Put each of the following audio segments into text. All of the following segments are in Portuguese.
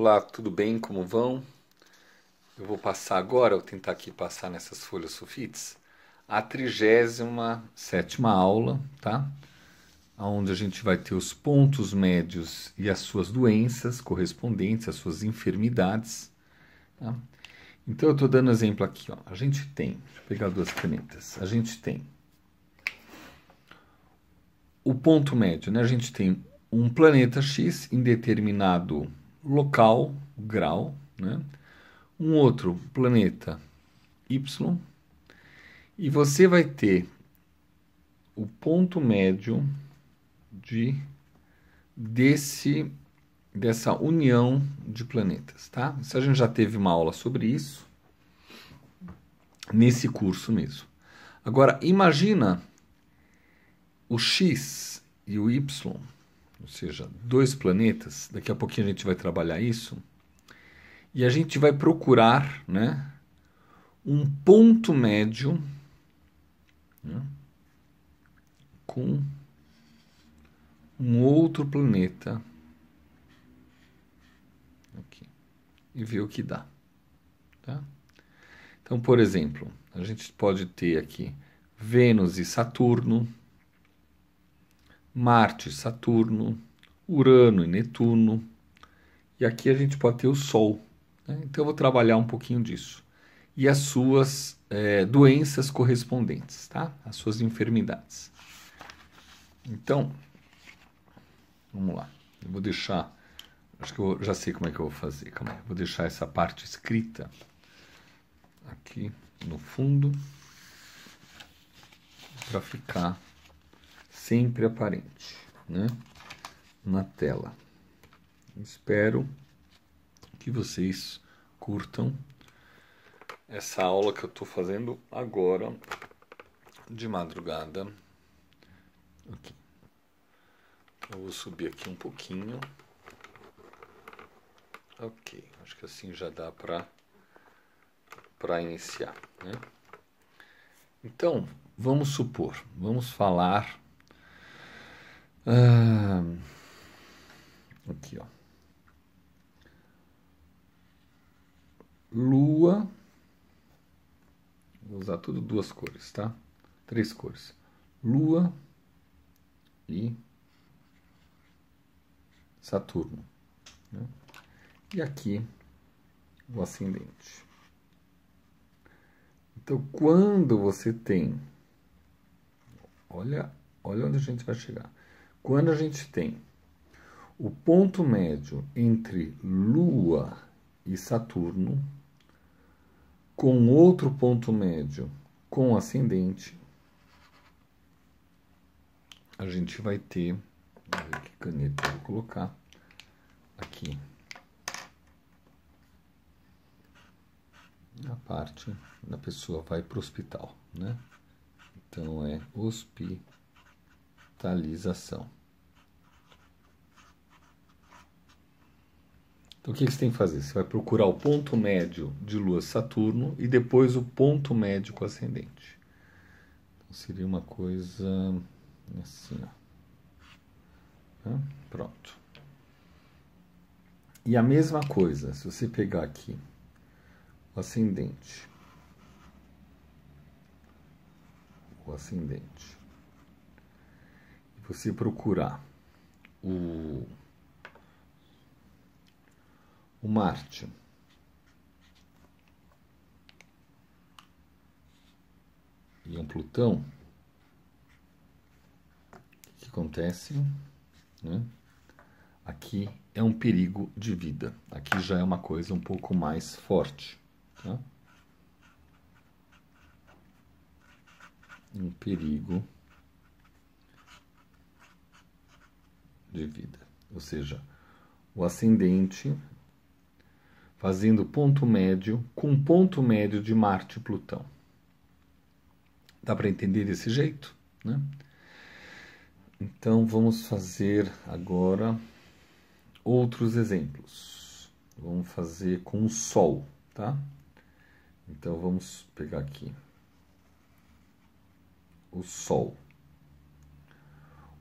Olá, tudo bem? Como vão? Eu vou passar agora, vou tentar aqui passar nessas folhas sulfites, a 37ª aula, tá? Onde a gente vai ter os pontos médios e as suas doenças correspondentes, as suas enfermidades, tá? Então eu estou dando exemplo aqui, ó. A gente tem, deixa eu pegar duas canetas, a gente tem o ponto médio, né? A gente tem um planeta X em determinado local, grau, né? Um outro planeta Y, e você vai ter o ponto médio dessa união de planetas, tá? Isso a gente já teve uma aula sobre isso nesse curso mesmo. Agora, imagina o X e o Y, ou seja, dois planetas, daqui a pouquinho a gente vai trabalhar isso, e a gente vai procurar, né, um ponto médio, né, com um outro planeta aqui, e ver o que dá, tá? Então, por exemplo, a gente pode ter aqui Vênus e Saturno, Marte e Saturno, Urano e Netuno, e aqui a gente pode ter o Sol, né? Então eu vou trabalhar um pouquinho disso. E as suas doenças correspondentes, tá? As suas enfermidades. Então, vamos lá. Eu vou deixar, acho que eu já sei como é que eu vou fazer, calma aí. Vou deixar essa parte escrita aqui no fundo para ficar sempre aparente, né, na tela. Espero que vocês curtam essa aula que eu estou fazendo agora de madrugada. Aqui. Eu vou subir aqui um pouquinho. Ok, acho que assim já dá para iniciar, né? Então, vamos supor, vamos falar aqui, ó. Lua, vou usar tudo duas cores, tá? Três cores. Lua e Saturno, né? E aqui o ascendente. Então, quando você tem, olha onde a gente vai chegar. Quando a gente tem o ponto médio entre Lua e Saturno, com outro ponto médio com ascendente, a gente vai ter, vamos ver que caneta eu vou colocar aqui, a parte da pessoa vai para o hospital, né? Então é hospitalização. Então o que você tem que fazer? Você vai procurar o ponto médio de Lua Saturno e depois o ponto médio com ascendente. Então seria uma coisa assim, ó. Pronto. E a mesma coisa, se você pegar aqui o ascendente, e você procurar o Marte e um Plutão, o que acontece, né? Aqui é um perigo de vida. Aqui já é uma coisa um pouco mais forte, tá? Um perigo de vida. Ou seja, o ascendente fazendo ponto médio com ponto médio de Marte e Plutão. Dá para entender desse jeito, né? Então vamos fazer agora outros exemplos. Vamos fazer com o Sol, tá? Então vamos pegar aqui o Sol.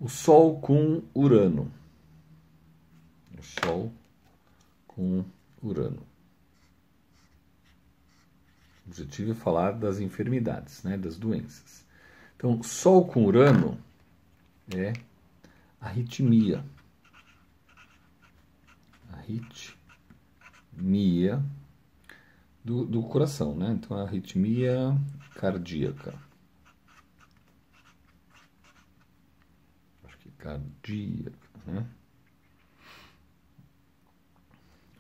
O Sol com Urano. O Sol com Urano. O objetivo é falar das enfermidades, né, das doenças. Então, Sol com Urano é arritmia. Arritmia do coração, né? Então, a arritmia cardíaca. Acho que cardíaca, né?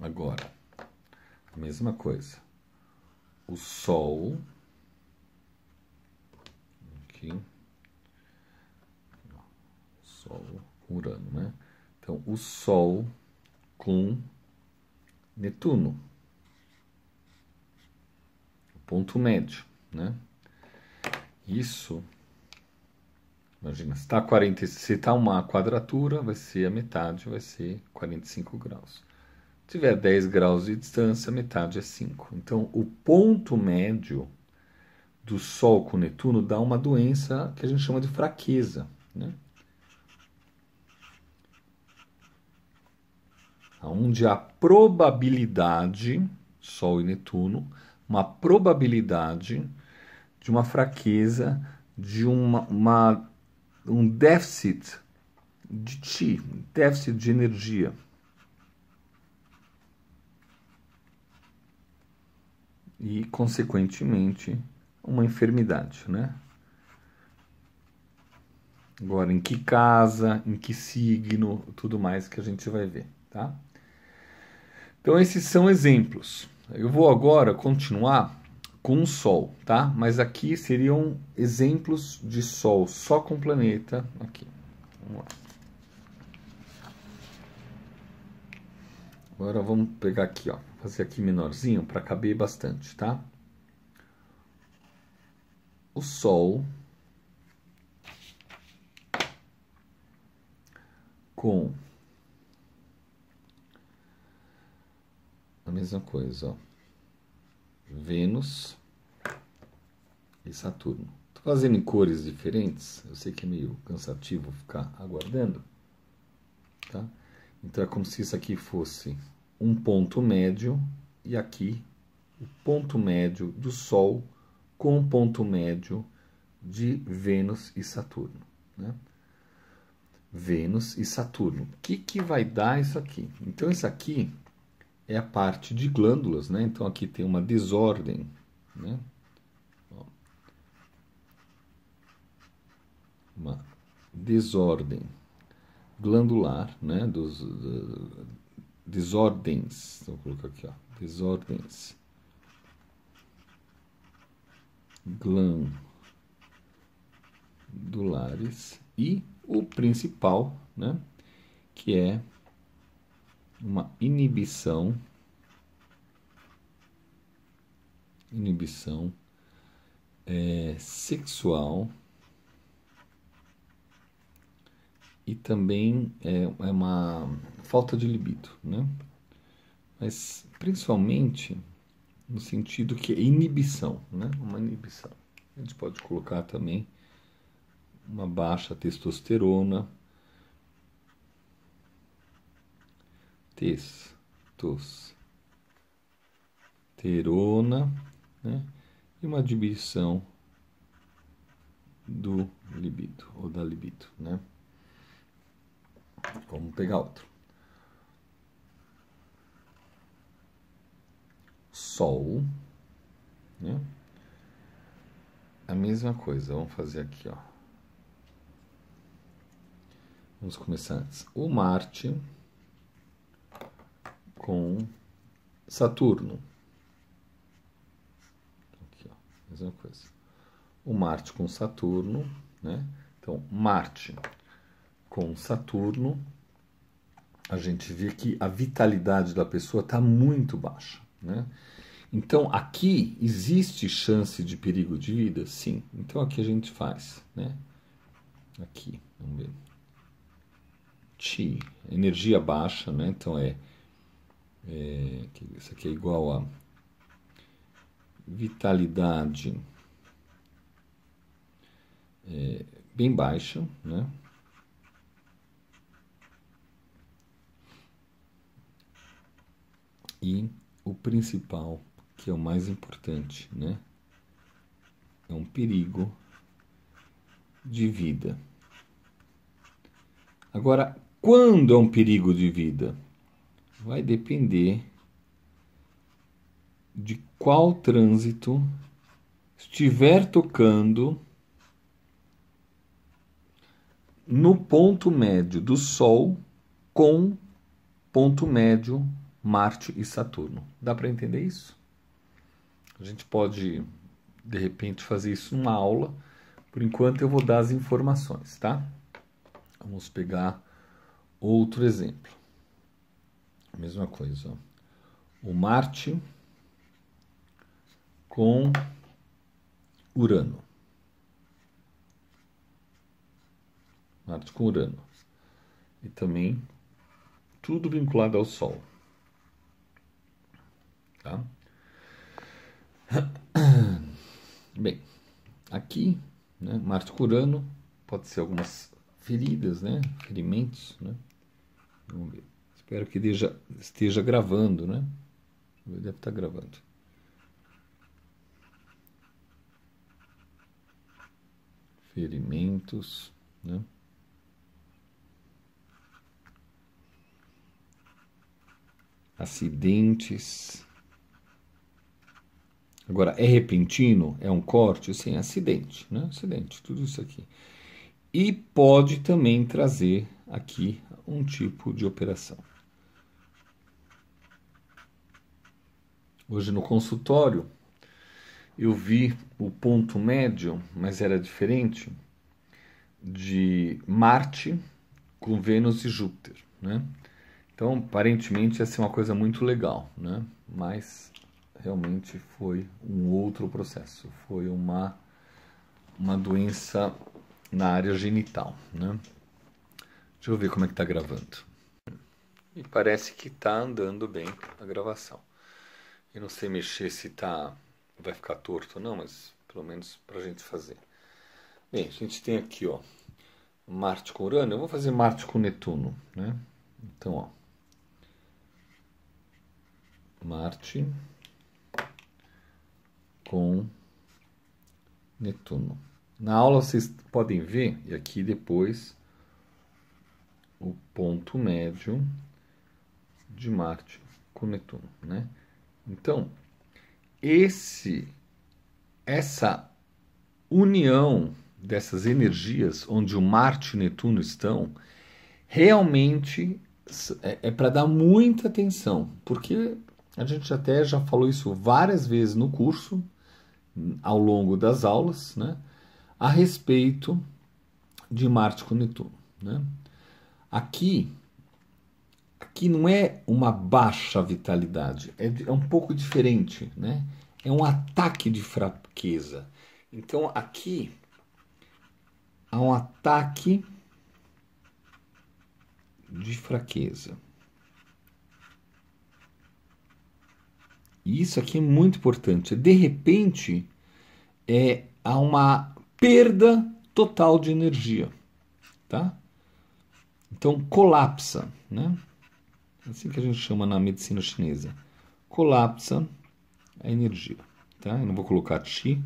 Agora, a mesma coisa. O Sol, aqui, Sol, Urano, né? Então, o Sol com Netuno, o ponto médio, né? Isso, imagina, se está uma quadratura, vai ser a metade, vai ser 45 graus. Se tiver 10 graus de distância, metade é 5. Então, o ponto médio do Sol com Netuno dá uma doença que a gente chama de fraqueza, né? Onde a probabilidade, Sol e Netuno, uma probabilidade de uma fraqueza, de um déficit de Qi, déficit de energia. E, consequentemente, uma enfermidade, né? Agora, em que casa, em que signo, tudo mais que a gente vai ver, tá? Então, esses são exemplos. Eu vou agora continuar com o Sol, tá? Mas aqui seriam exemplos de Sol só com planeta aqui. Vamos lá. Agora vamos pegar aqui, ó, fazer aqui menorzinho para caber bastante, tá? O Sol com a mesma coisa, ó. Vênus e Saturno. Tô fazendo em cores diferentes, eu sei que é meio cansativo ficar aguardando, tá? Então é como se isso aqui fosse um ponto médio e aqui o ponto médio do Sol com o ponto médio de Vênus e Saturno, né? Vênus e Saturno. O que vai dar isso aqui? Então isso aqui é a parte de glândulas, né? Então aqui tem uma desordem, né? Uma desordem glandular, né? Desordens, vou colocar aqui, ó, desordens glandulares e o principal, né? Que é uma inibição sexual e também é uma falta de libido, né? Mas principalmente no sentido que é inibição, né? Uma inibição. A gente pode colocar também uma baixa testosterona, né? E uma diminuição do libido, ou da libido, né? Vamos pegar outro. Sol, né? A mesma coisa, vamos fazer aqui, ó. Vamos começar antes. O Marte com Saturno. Aqui, ó, mesma coisa. O Marte com Saturno, né? Então, Marte com Saturno, a gente vê que a vitalidade da pessoa está muito baixa, né? Então, aqui existe chance de perigo de vida? Sim. Então, aqui a gente faz, né? Aqui, vamos ver. Qi, energia baixa, né? Então, isso aqui é igual a vitalidade bem baixa, né? E o principal, que é o mais importante, né? É um perigo de vida. Agora, quando é um perigo de vida? Vai depender de qual trânsito estiver tocando no ponto médio do Sol com ponto médio Marte e Saturno. Dá para entender isso? A gente pode, de repente, fazer isso numa aula. Por enquanto eu vou dar as informações, tá? Vamos pegar outro exemplo. Mesma coisa, ó. O Marte com Urano. Marte com Urano. E também tudo vinculado ao Sol. Tá? Bem, aqui, né, Marte com Urano, pode ser algumas feridas, né? Ferimentos, né? Vamos ver. Espero que esteja gravando, né? Deve estar gravando. Ferimentos, né? Acidentes. Agora, é repentino? É um corte? Sim, acidente, né? Acidente, tudo isso aqui. E pode também trazer aqui um tipo de operação. Hoje no consultório, eu vi o ponto médio, mas era diferente, de Marte com Vênus e Júpiter, né? Então, aparentemente, ia ser uma coisa muito legal, né? Mas realmente foi um outro processo. Foi uma doença na área genital, né? Deixa eu ver como é que tá gravando. E parece que tá andando bem a gravação. Eu não sei mexer se vai ficar torto ou não, mas pelo menos pra gente fazer. Bem, a gente tem aqui, ó, Marte com Urano. Eu vou fazer Marte com Netuno, né? Então, ó, Marte com Netuno. Na aula vocês podem ver, e aqui depois, o ponto médio de Marte com Netuno, né? Então, essa união dessas energias, onde o Marte e o Netuno estão, realmente é para dar muita atenção, porque a gente até já falou isso várias vezes no curso, ao longo das aulas, né, a respeito de Marte com Netuno, né? Aqui não é uma baixa vitalidade, é um pouco diferente, né? É um ataque de fraqueza. Então aqui há um ataque de fraqueza. E isso aqui é muito importante. De repente, há uma perda total de energia, tá? Então colapsa, né? É assim que a gente chama na medicina chinesa. Colapsa a energia, tá? Eu não vou colocar chi.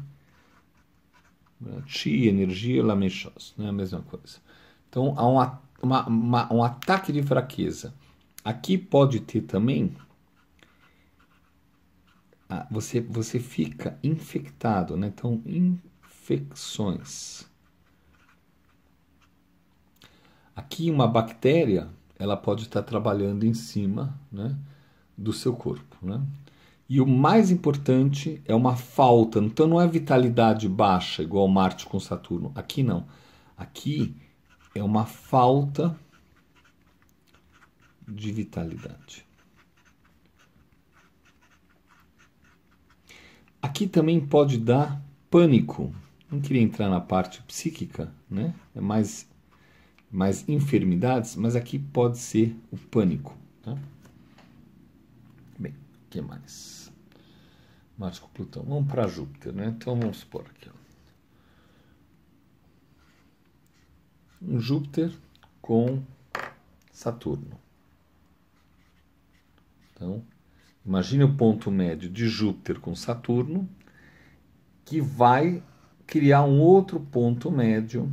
Chi, energia, la même chose, não é a mesma coisa. Então há um ataque de fraqueza. Aqui pode ter também, você fica infectado, né? Então, infecções. Aqui uma bactéria, ela pode estar trabalhando em cima, né, do seu corpo, né? E o mais importante é uma falta. Então não é vitalidade baixa, igual Marte com Saturno. Aqui não. Aqui é uma falta de vitalidade. Aqui também pode dar pânico. Não queria entrar na parte psíquica, né? É mais enfermidades, mas aqui pode ser o pânico. Tá? Bem, o que mais? Marte com Plutão. Vamos para Júpiter, né? Então vamos supor aqui. Ó. Um Júpiter com Saturno. Então, Imagine o ponto médio de Júpiter com Saturno, que vai criar um outro ponto médio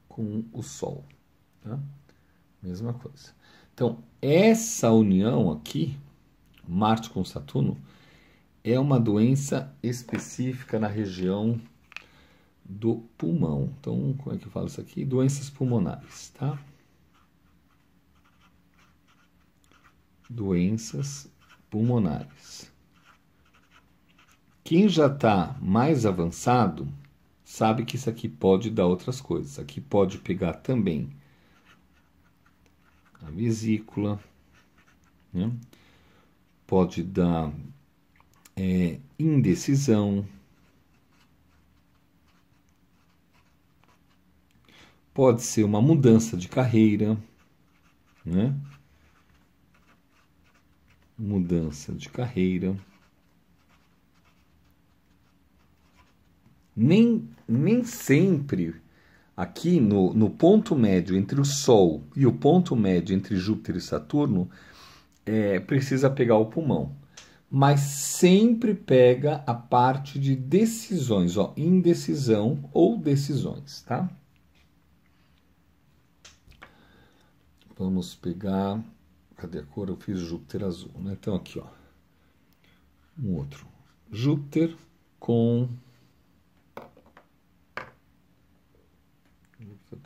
com o Sol. Tá? Mesma coisa. Então, essa união aqui, Marte com Saturno, é uma doença específica na região do pulmão. Então, como é que eu falo isso aqui? Doenças pulmonares, tá? Doenças pulmonares. Quem já está mais avançado sabe que isso aqui pode dar outras coisas. Aqui pode pegar também a vesícula, né? Pode dar indecisão, pode ser uma mudança de carreira, né? Mudança de carreira. Nem sempre aqui no ponto médio entre o Sol e o ponto médio entre Júpiter e Saturno precisa pegar o pulmão. Mas sempre pega a parte de decisões, ó, indecisão ou decisões, tá? Vamos pegar... Cadê a cor? Eu fiz Júpiter azul, né? Então aqui, ó. Um outro. Júpiter com...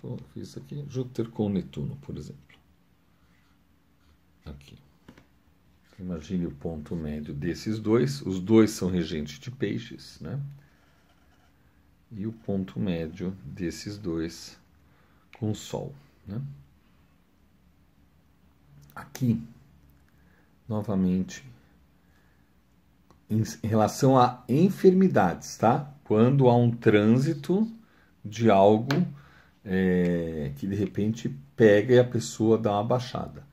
Eu fiz isso aqui. Júpiter com Netuno, por exemplo. Aqui. Imagine o ponto médio desses dois. Os dois são regentes de peixes, né? E o ponto médio desses dois com o Sol, né? Aqui, novamente, em relação a enfermidades, tá? Quando há um trânsito de algo que de repente pega e a pessoa dá uma baixada.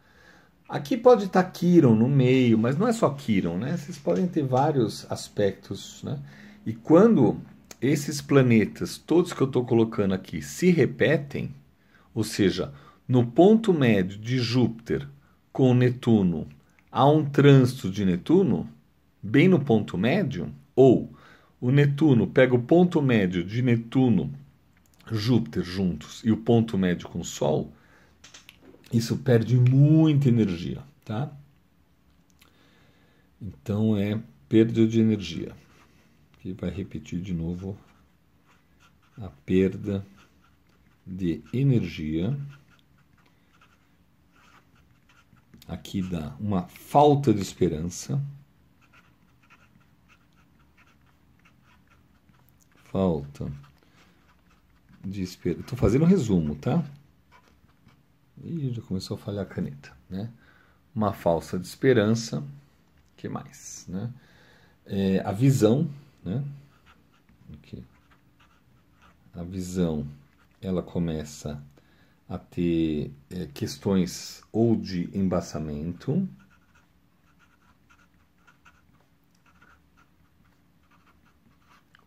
Aqui pode estar Quirón no meio, mas não é só Quirón, né? Vocês podem ter vários aspectos, né? E quando esses planetas, todos que eu estou colocando aqui, se repetem, ou seja, no ponto médio de Júpiter com Netuno, há um trânsito de Netuno, bem no ponto médio, ou o Netuno pega o ponto médio de Netuno, Júpiter juntos, e o ponto médio com o Sol, isso perde muita energia, tá? Então é perda de energia. Aqui vai repetir de novo a perda de energia. Aqui dá uma falta de esperança. Falta de esperança. Estou fazendo um resumo, tá? Ih, já começou a falhar a caneta, né? Uma falsa de esperança. O que mais, né? A visão, né? Aqui. A visão, ela começa a ter questões ou de embaçamento,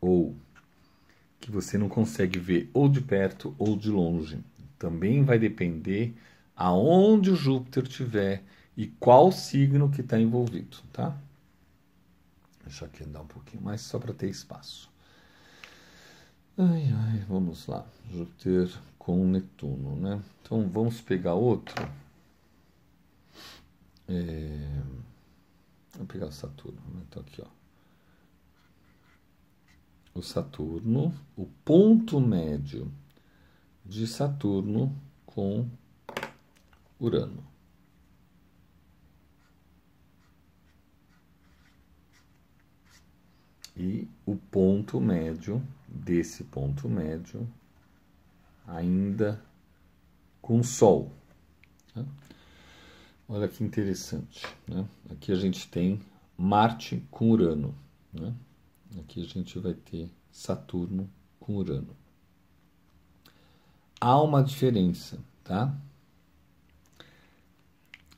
ou que você não consegue ver ou de perto ou de longe. Também vai depender aonde o Júpiter estiver e qual signo que está envolvido, tá? Deixa aqui andar um pouquinho mais só para ter espaço. Vamos lá. Júpiter com Netuno, né? Então vamos pegar outro. Vou pegar o Saturno, né? Então aqui, ó. O Saturno, o ponto médio de Saturno com Urano. E o ponto médio desse ponto médio ainda com Sol. Né? Olha que interessante. Né? Aqui a gente tem Marte com Urano. Né? Aqui a gente vai ter Saturno com Urano. Há uma diferença, tá?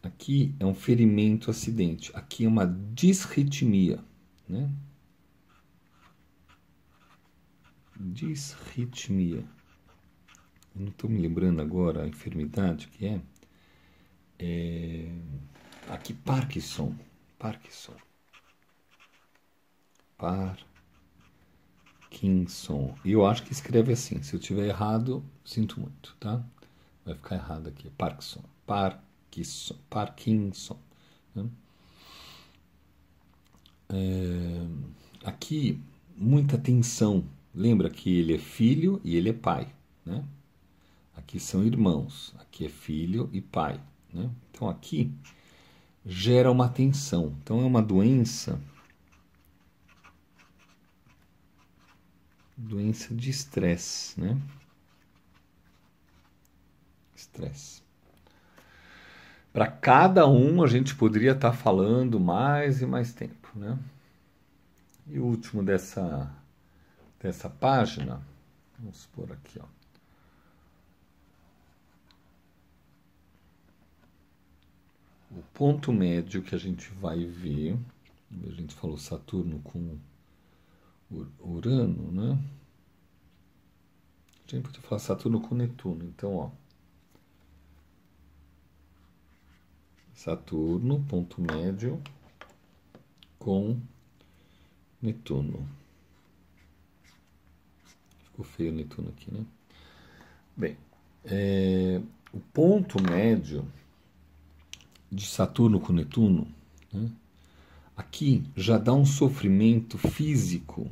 Aqui é um ferimento acidente. Aqui é uma disritmia, né? Disritmia. Eu não estou me lembrando agora a enfermidade que é. Aqui, Parkinson. E eu acho que escreve assim. Se eu tiver errado, sinto muito, tá? Vai ficar errado aqui. Parkinson. Né? Aqui, muita atenção. Lembra que ele é filho e ele é pai, né? Aqui são irmãos. Aqui é filho e pai, né? Então aqui gera uma tensão. Então é uma doença de estresse, né? Estresse. Para cada um a gente poderia estar falando mais e mais tempo, né? E o último dessa página, vamos pôr aqui, ó. O ponto médio que a gente vai ver, a gente falou Saturno com Urano, né? A gente podia falar Saturno com Netuno, então, ó. Saturno, ponto médio, com Netuno. Ficou feio o Netuno aqui, né? Bem, o ponto médio de Saturno com Netuno, né? Aqui já dá um sofrimento físico.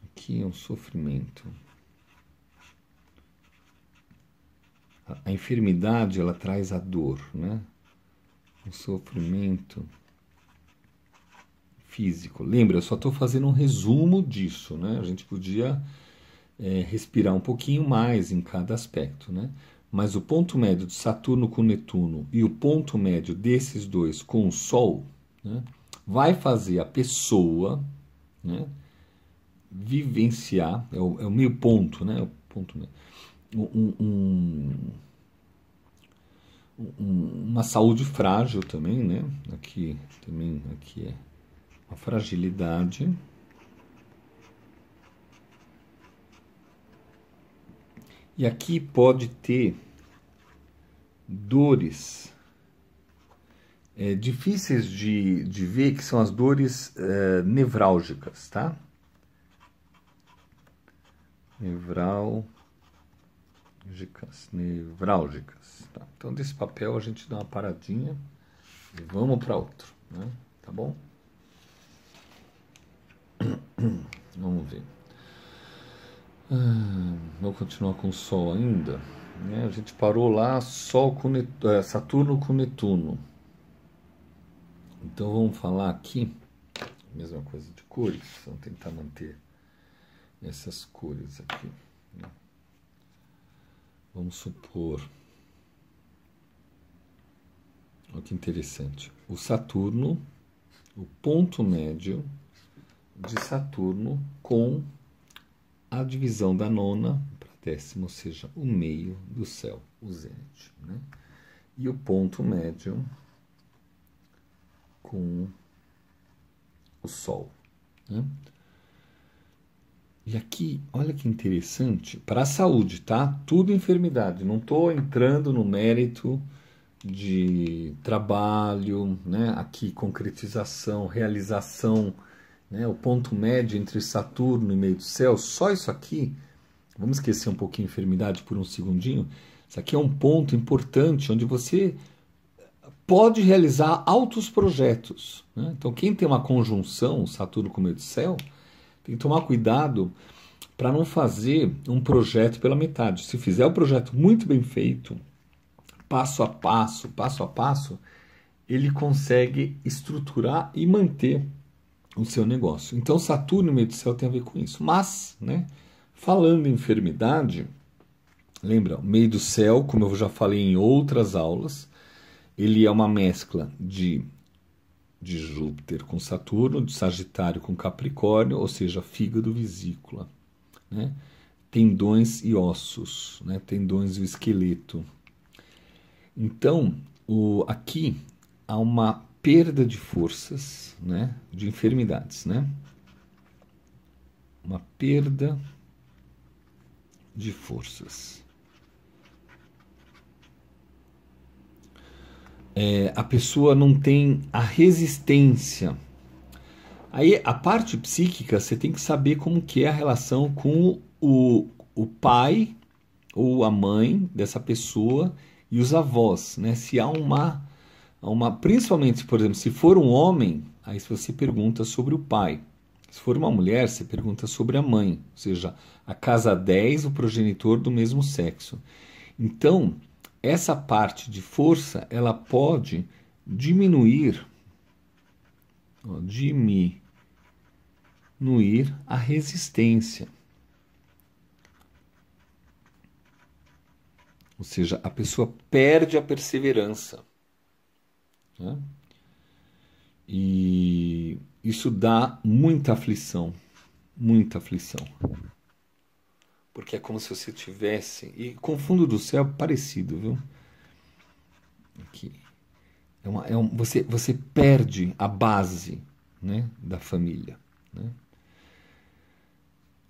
Aqui é um sofrimento. A enfermidade, ela traz a dor, né? Um sofrimento físico. Lembra, eu só estou fazendo um resumo disso, né? A gente podia respirar um pouquinho mais em cada aspecto, né? Mas o ponto médio de Saturno com Netuno e o ponto médio desses dois com o Sol, né, vai fazer a pessoa, né, vivenciar, é o meio ponto, né? O ponto médio. Uma saúde frágil também, né? Aqui é uma fragilidade. E aqui pode ter dores difíceis de ver, que são as dores nevrálgicas, tá? Nevrálgicas. Tá? Então, desse papel a gente dá uma paradinha e vamos para outro, né? Tá bom? Vamos ver. Vamos continuar com o Sol ainda. Né? A gente parou lá, Saturno com Netuno. Então vamos falar aqui, mesma coisa de cores, vamos tentar manter essas cores aqui. Né? Vamos supor, olha que interessante, o Saturno, o ponto médio de Saturno com a divisão da nona para décima, ou seja, o meio do céu, o zênite. Né? E o ponto médio com o Sol. Né? E aqui, olha que interessante, para a saúde, tá? Tudo enfermidade, não estou entrando no mérito de trabalho, né? Aqui concretização, realização, né? O ponto médio entre Saturno e meio do céu, só isso aqui, vamos esquecer um pouquinho a enfermidade por um segundinho, isso aqui é um ponto importante onde você pode realizar altos projetos. Né? Então, quem tem uma conjunção, Saturno com meio do céu, tem que tomar cuidado para não fazer um projeto pela metade. Se fizer o projeto muito bem feito, passo a passo, ele consegue estruturar e manter o seu negócio. Então, Saturno e meio do céu tem a ver com isso. Mas, né, falando em enfermidade, lembra, o meio do céu, como eu já falei em outras aulas, ele é uma mescla de Júpiter com Saturno, de Sagitário com Capricórnio, ou seja, fígado, vesícula, né? Tendões e ossos, né? Tendões e o esqueleto. Então, aqui há uma perda de forças, né? De enfermidades, né? Uma perda de forças. a pessoa não tem a resistência. Aí a parte psíquica, você tem que saber como que é a relação com o pai ou a mãe dessa pessoa e os avós, né? Se há principalmente, por exemplo, se for um homem, aí você pergunta sobre o pai. Se for uma mulher, você pergunta sobre a mãe, ou seja, a casa 10, o progenitor do mesmo sexo. Então, essa parte de força, ela pode diminuir a resistência. Ou seja, a pessoa perde a perseverança. Né? E isso dá muita aflição. Muita aflição. Porque é como se você tivesse... E com o fundo do céu é parecido, viu? Aqui. Você perde a base, né, da família. Né?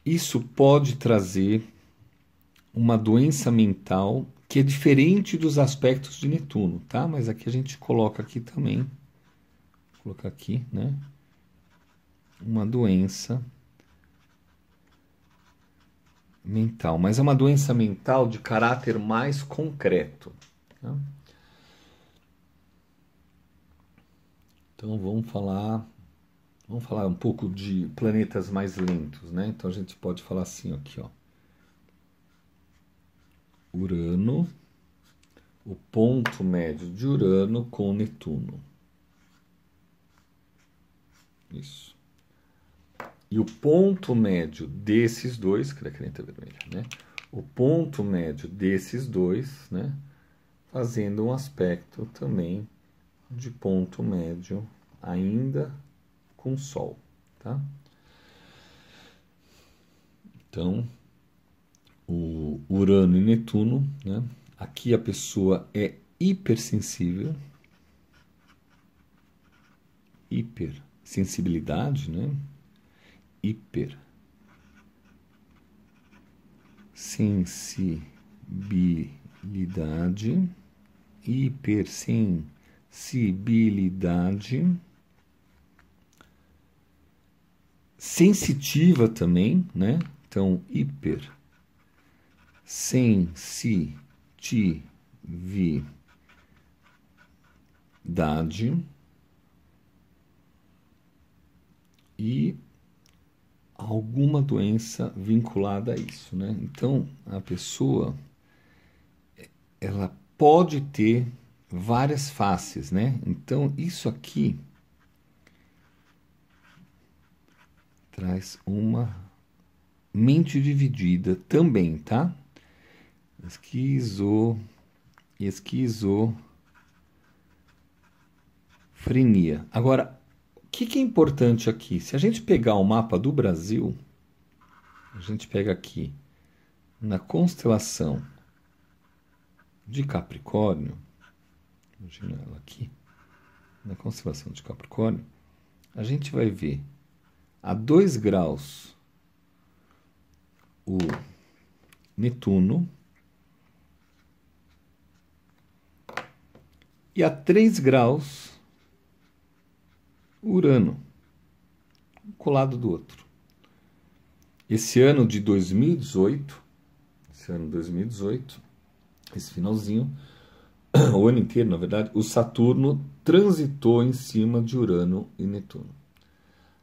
Isso pode trazer uma doença mental que é diferente dos aspectos de Netuno, tá? Mas aqui a gente coloca aqui também, vou colocar aqui, né? Uma doença mental, mas é uma doença mental de caráter mais concreto. Tá? Então vamos falar um pouco de planetas mais lentos, né? Então a gente pode falar assim aqui, ó. Urano, o ponto médio de Urano com Netuno. Isso. E o ponto médio desses dois, que é a caneta vermelha, né? O ponto médio desses dois, né? Fazendo um aspecto também de ponto médio ainda com Sol, tá? Então, o Urano e Netuno, né? Aqui a pessoa é hipersensível, hipersensibilidade, né? Hipersensibilidade, sensitiva também, né? Então, hipersensitividade e alguma doença vinculada a isso, né? Então, a pessoa, ela pode ter várias faces, né? Então, isso aqui traz uma mente dividida também, tá? Esquizofrenia. Agora, o que é importante aqui? Se a gente pegar o mapa do Brasil, a gente pega aqui na constelação de Capricórnio, imagina ela aqui, na constelação de Capricórnio, a gente vai ver a 2 graus o Netuno e a 3 graus Urano, um colado do outro. Esse ano de 2018, esse finalzinho, o ano inteiro, na verdade, o Saturno transitou em cima de Urano e Netuno.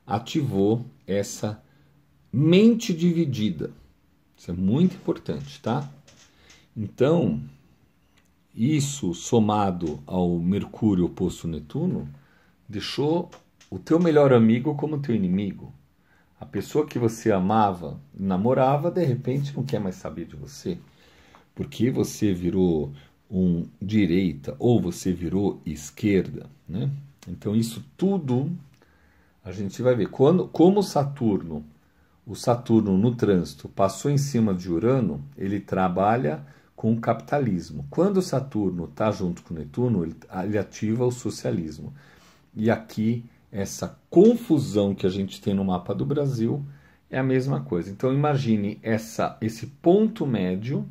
Ativou essa mente dividida. Isso é muito importante, tá? Então, isso somado ao Mercúrio oposto Netuno, deixou o teu melhor amigo como teu inimigo. A pessoa que você amava, namorava, de repente não quer mais saber de você. Porque você virou um direita ou você virou esquerda, né? Então isso tudo a gente vai ver. Como o Saturno no trânsito passou em cima de Urano, ele trabalha com o capitalismo. Quando o Saturno está junto com o Netuno, ele ativa o socialismo. E aqui, essa confusão que a gente tem no mapa do Brasil é a mesma coisa. Então imagine esse ponto médio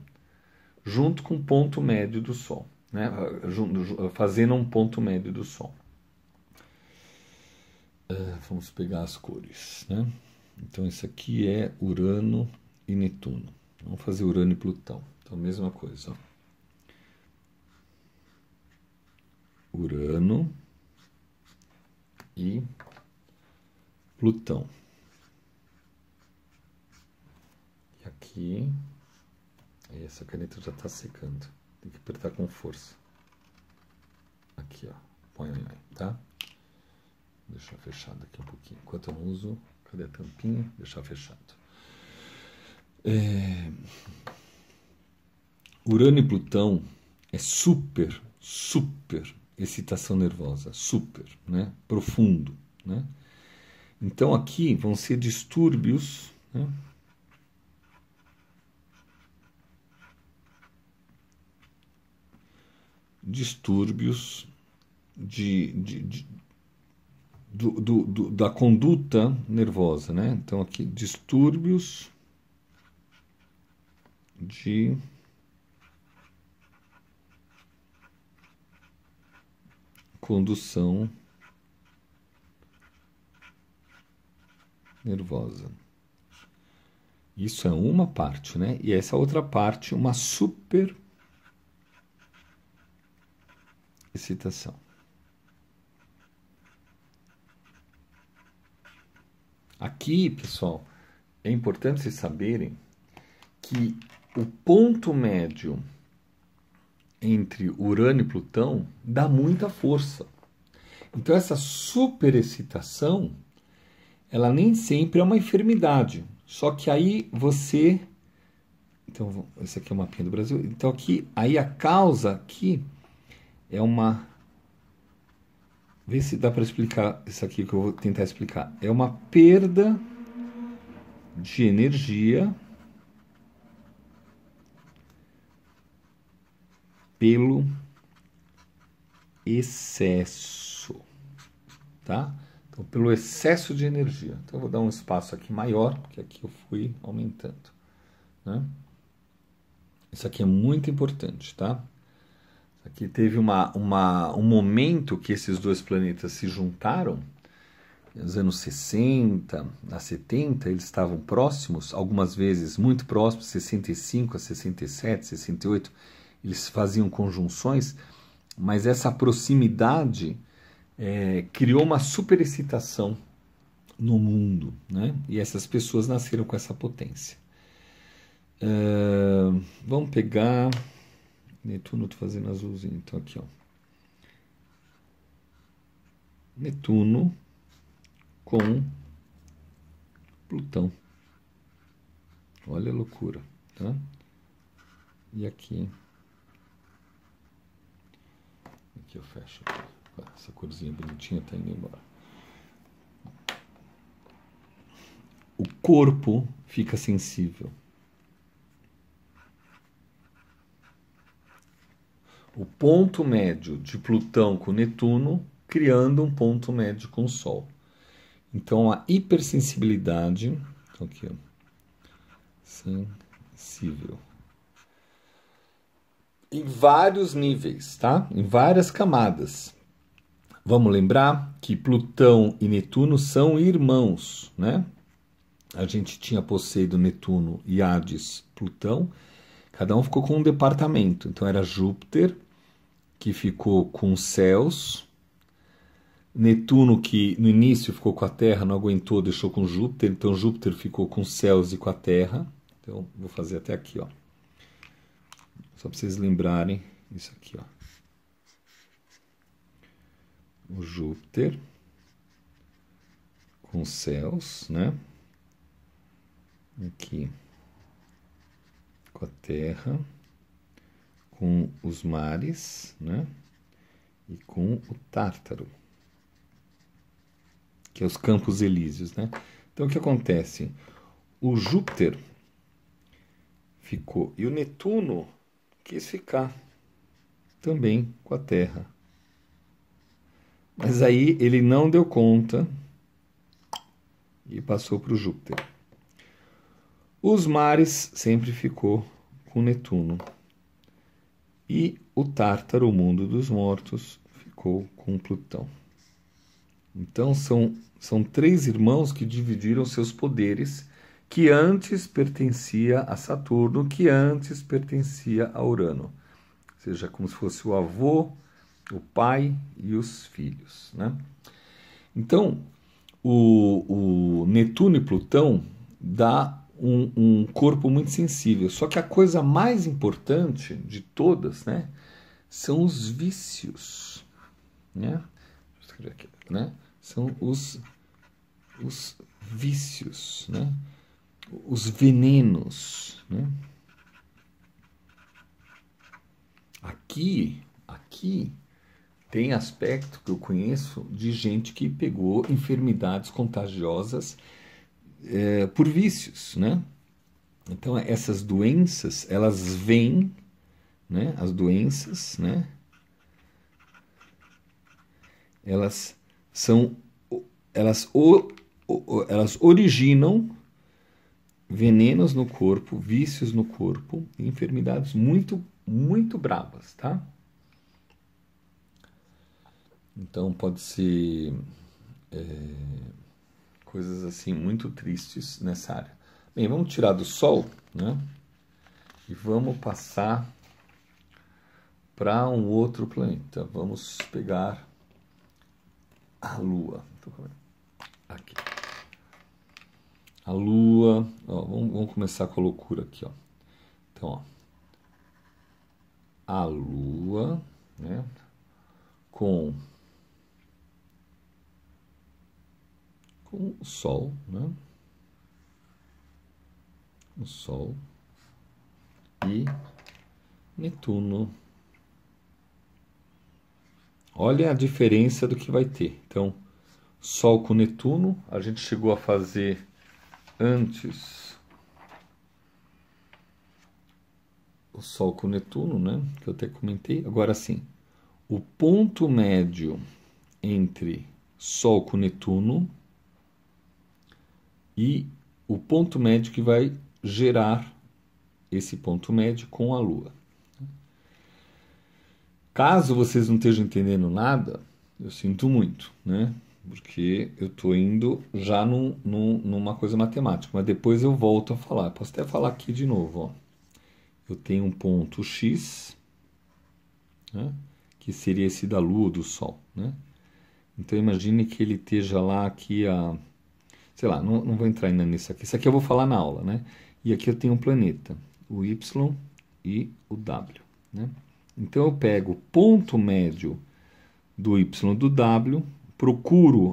junto com o ponto médio do Sol. né? Fazendo um ponto médio do Sol. Vamos pegar as cores, né? Então, isso aqui é Urano e Netuno. Vamos fazer Urano e Plutão. Então, mesma coisa. Ó. Urano e Plutão. E aqui, essa caneta já está secando. Tem que apertar com força. Aqui, ó. Põe aí, tá? Deixar fechado aqui um pouquinho. Enquanto eu não uso, cadê a tampinha? Deixar fechado. Urano e Plutão é super excitação nervosa. Super, né? Profundo, né? Então aqui vão ser distúrbios, né? Distúrbios da conduta nervosa, né? Então aqui distúrbios de condução nervosa. Isso é uma parte, né? E essa outra parte, uma super excitação. Aqui, pessoal, é importante vocês saberem que o ponto médio entre Urano e Plutão dá muita força. Então, essa superexcitação, ela nem sempre é uma enfermidade. Só que aí você... Então, esse aqui é o mapinha do Brasil. Então, aqui, aí a causa aqui é uma... Vê se dá para explicar isso aqui que eu vou tentar explicar. É uma perda de energia pelo excesso, tá? Então, pelo excesso de energia. Então, eu vou dar um espaço aqui maior, porque aqui eu fui aumentando, né? Isso aqui é muito importante, tá? Aqui teve um momento que esses dois planetas se juntaram, nos anos 60 a 70, eles estavam próximos, algumas vezes muito próximos, 65 a 67, 68, eles faziam conjunções, mas essa proximidade criou uma superexcitação no mundo, né? E essas pessoas nasceram com essa potência. Vamos pegar... Netuno, estou fazendo azulzinho, então aqui, ó. Netuno com Plutão. Olha a loucura, tá? E aqui eu fecho. Essa corzinha bonitinha está indo embora. O corpo fica sensível. O ponto médio de Plutão com Netuno, criando um ponto médio com o Sol. Então, a hipersensibilidade... Então, aqui, ó. Sensível. Em vários níveis, tá? Em várias camadas. Vamos lembrar que Plutão e Netuno são irmãos, né? A gente tinha Poseidon, Netuno e Hades, Plutão. Cada um ficou com um departamento. Então era Júpiter, que ficou com os céus. Netuno, que no início ficou com a Terra, não aguentou, deixou com Júpiter. Então Júpiter ficou com os céus e com a Terra. Então vou fazer até aqui, ó. Só para vocês lembrarem isso aqui, ó. O Júpiter com os céus, né? Aqui com a Terra, com os mares, né? E com o Tártaro, que é os Campos Elíseos, né? Então, o que acontece? O Júpiter ficou, e o Netuno quis ficar também com a Terra. Mas aí ele não deu conta e passou para o Júpiter. Os mares sempre ficou com Netuno. E o Tártaro, o mundo dos mortos, ficou com Plutão. Então são 3 irmãos que dividiram seus poderes, que antes pertencia a Saturno, que antes pertencia a Urano. Ou seja, como se fosse o avô, o pai e os filhos, né? Então, o Netuno e Plutão dá um corpo muito sensível. Só que a coisa mais importante de todas, né, são os vícios, né? Deixa eu escrever aqui, né? São os vícios, né? Os venenos, né? Aqui tem aspecto que eu conheço de gente que pegou enfermidades contagiosas por vícios, né? Então essas doenças, elas vêm, né? As doenças, né? Elas originam venenos no corpo, vícios no corpo, enfermidades muito, muito bravas, tá? Então pode ser coisas assim muito tristes nessa área. Bem, vamos tirar do Sol, né? E vamos passar para um outro planeta. Vamos pegar a Lua. Aqui. A Lua, ó, vamos começar com a loucura aqui, ó. Então, ó, a Lua, né, com o Sol, né? O Sol e Netuno. Olha a diferença do que vai ter. Então, Sol com Netuno, a gente chegou a fazer antes o Sol com Netuno, né? Que eu até comentei. Agora sim, o ponto médio entre Sol com Netuno e o ponto médio que vai gerar esse ponto médio com a Lua. Caso vocês não estejam entendendo nada, eu sinto muito, né? Porque eu estou indo já numa coisa matemática, mas depois eu volto a falar. Posso até falar aqui de novo, ó. Eu tenho um ponto X, né? Que seria esse da Lua, do Sol, né? Então imagine que ele esteja lá aqui a... Sei lá, não vou entrar ainda nisso aqui. Isso aqui eu vou falar na aula, né? E aqui eu tenho um planeta, o Y e o W, né? Então eu pego o ponto médio do Y e do W,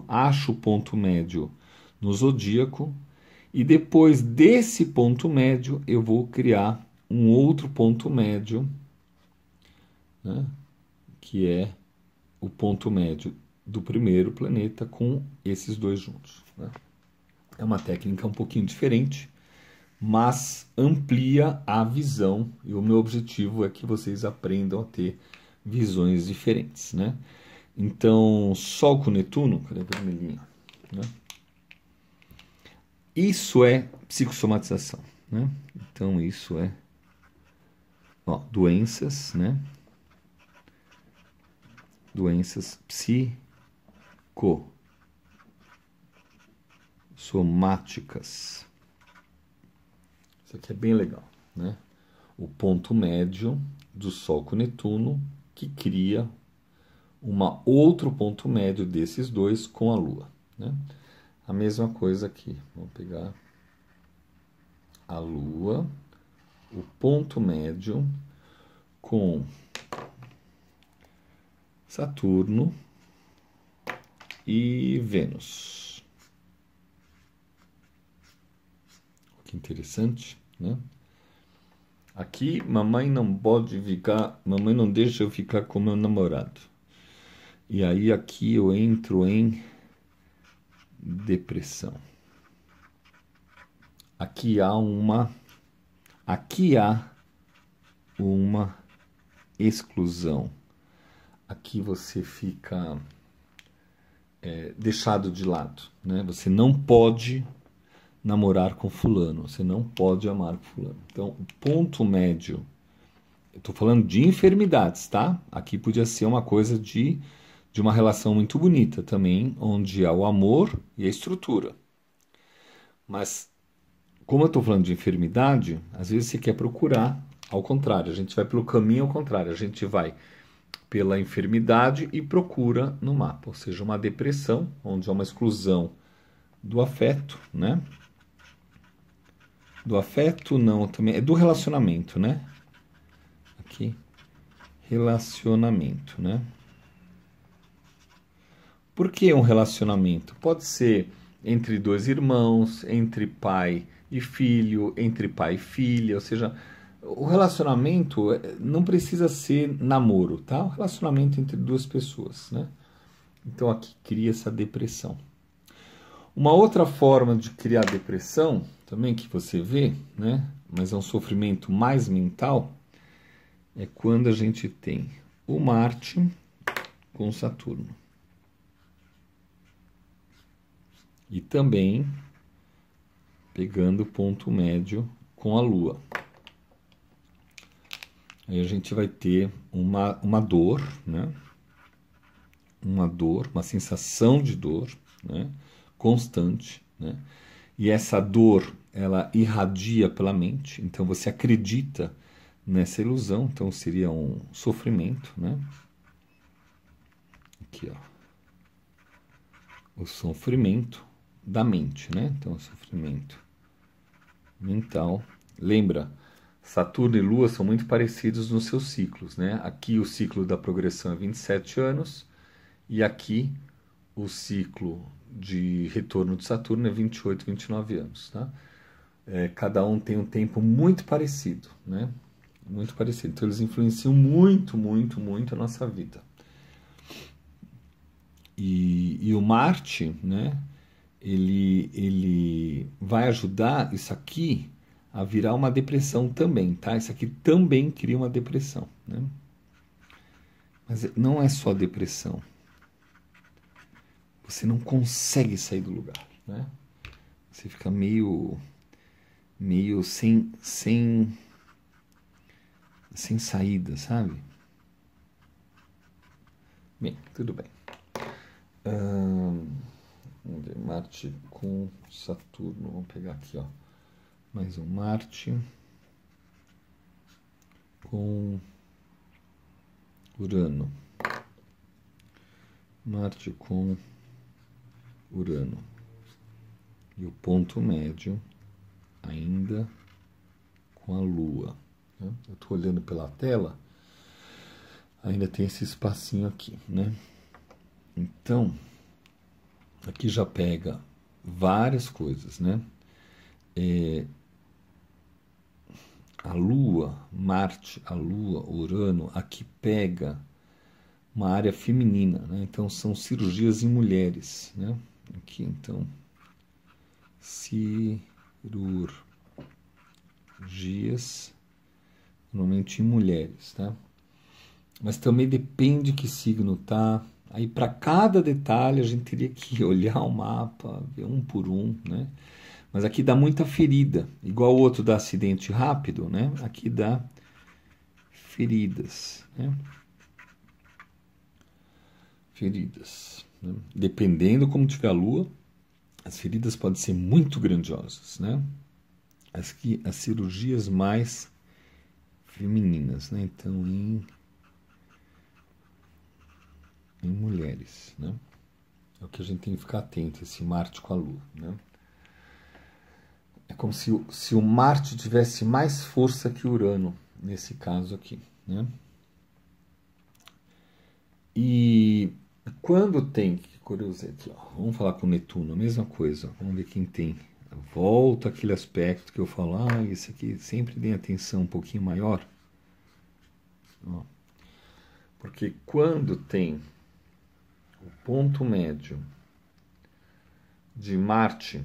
acho o ponto médio no zodíaco, e depois desse ponto médio eu vou criar um outro ponto médio, né? Que é o ponto médio do primeiro planeta com esses dois juntos, né? É uma técnica um pouquinho diferente, mas amplia a visão, e o meu objetivo é que vocês aprendam a ter visões diferentes, né? Então, Sol com Netuno, cadê a vermelhinha, né? Isso é psicossomatização, né? Então, isso é, ó, doenças, né? Doenças psicossomáticas. Isso aqui é bem legal, né? O ponto médio do Sol com Netuno que cria outro ponto médio desses dois com a Lua, né? A mesma coisa aqui. Vamos pegar a Lua, o ponto médio com Saturno e Vênus. Que interessante, né? Aqui, mamãe não deixa eu ficar com meu namorado. E aí aqui eu entro em depressão. Aqui há uma exclusão. Aqui você fica deixado de lado, né? Você não pode namorar com fulano, você não pode amar com fulano. Então, o ponto médio estou falando de enfermidades, tá? Aqui podia ser uma coisa de uma relação muito bonita também, onde há o amor e a estrutura. Mas, como eu estou falando de enfermidade, às vezes você quer procurar ao contrário. A gente vai pelo caminho ao contrário. A gente vai pela enfermidade e procura no mapa. Ou seja, uma depressão, onde há uma exclusão do afeto, né? Do afeto, não, também é do relacionamento, né? Aqui, relacionamento, né? Por que um relacionamento? Pode ser entre dois irmãos, entre pai e filho, entre pai e filha, ou seja, o relacionamento não precisa ser namoro, tá? O relacionamento entre duas pessoas, né? Então aqui cria essa depressão. Uma outra forma de criar depressão, também que você vê, né? Mas é um sofrimento mais mental, é quando a gente tem o Marte com Saturno. E também pegando o ponto médio com a Lua. Aí a gente vai ter uma dor, né? Uma dor, uma sensação de dor, né? Constante, né? E essa dor, ela irradia pela mente, então você acredita nessa ilusão, então seria um sofrimento, né? Aqui, ó. O sofrimento da mente, né? Então, o sofrimento mental. Lembra, Saturno e Lua são muito parecidos nos seus ciclos, né? Aqui o ciclo da progressão é 27 anos e aqui o ciclo de retorno de Saturno é 28, 29 anos, tá? Cada um tem um tempo muito parecido, né? Muito parecido. Então eles influenciam muito, muito, muito a nossa vida. E o Marte, né? Ele vai ajudar isso aqui a virar uma depressão também, tá? Isso aqui também cria uma depressão, né? Mas não é só depressão. Você não consegue sair do lugar, né? Você fica meio sem saída, sabe? Bem, tudo bem. Vamos ver, Marte com Saturno. Vamos pegar aqui, ó. Mais um Marte com Urano. Marte com Urano. E o ponto médio ainda com a Lua. Né? Eu estou olhando pela tela, ainda tem esse espacinho aqui, né? Então, aqui já pega várias coisas, né? A Lua, Marte, a Lua, Urano, aqui pega uma área feminina, né? Então são cirurgias em mulheres, né? Aqui, então, cirurgias normalmente em mulheres, tá? Mas também depende que signo tá. Aí para cada detalhe a gente teria que olhar o mapa, ver um por um, né? Mas aqui dá muita ferida, igual o outro dá acidente rápido, né? Aqui dá feridas, né? Feridas, né? Dependendo como tiver a Lua, as feridas podem ser muito grandiosas, né? As cirurgias mais femininas, né? Então em mulheres, né? É o que a gente tem que ficar atento, esse Marte com a Lua, né? É como se o Marte tivesse mais força que o Urano, nesse caso aqui, né? E quando tem, que curioso aqui, ó, vamos falar com o Netuno, a mesma coisa, vamos ver quem tem. Volta aquele aspecto que eu falo, esse aqui sempre tem atenção um pouquinho maior. Ó, porque quando tem o ponto médio de Marte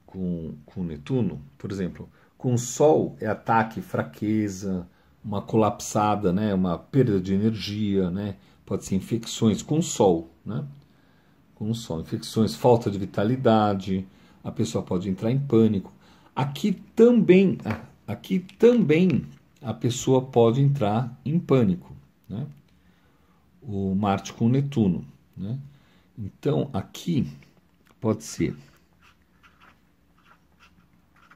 com Netuno, por exemplo, com o Sol é ataque, fraqueza, uma colapsada, né, uma perda de energia, né, pode ser infecções com o Sol, né, com o Sol, infecções, falta de vitalidade, a pessoa pode entrar em pânico. Aqui também a pessoa pode entrar em pânico, né? O Marte com Netuno, né? Então, aqui pode ser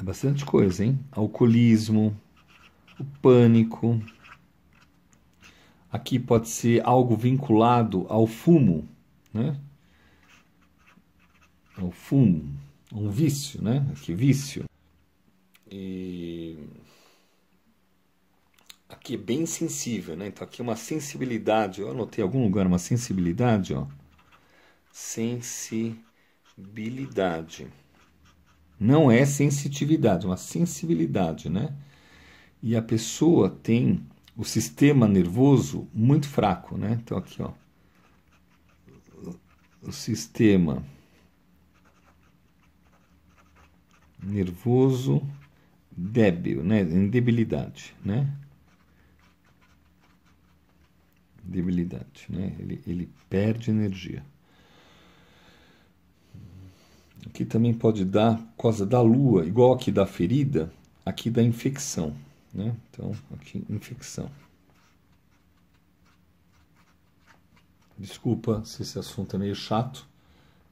bastante coisa, hein? Alcoolismo, o pânico. Aqui pode ser algo vinculado ao fumo, né? Ao fumo, um vício, né? Aqui, vício. E aqui é bem sensível, né? Então aqui é uma sensibilidade, eu anotei em algum lugar uma sensibilidade, ó. Sensibilidade. Não é sensitividade, é uma sensibilidade, né? E a pessoa tem o sistema nervoso muito fraco, né? Então aqui, ó. O sistema nervoso débil, né? Em debilidade, né? Debilidade, né? Ele perde energia. Aqui também pode dar por causa da lua, igual aqui da ferida, aqui da infecção, né? Então, aqui, infecção. Desculpa se esse assunto é meio chato,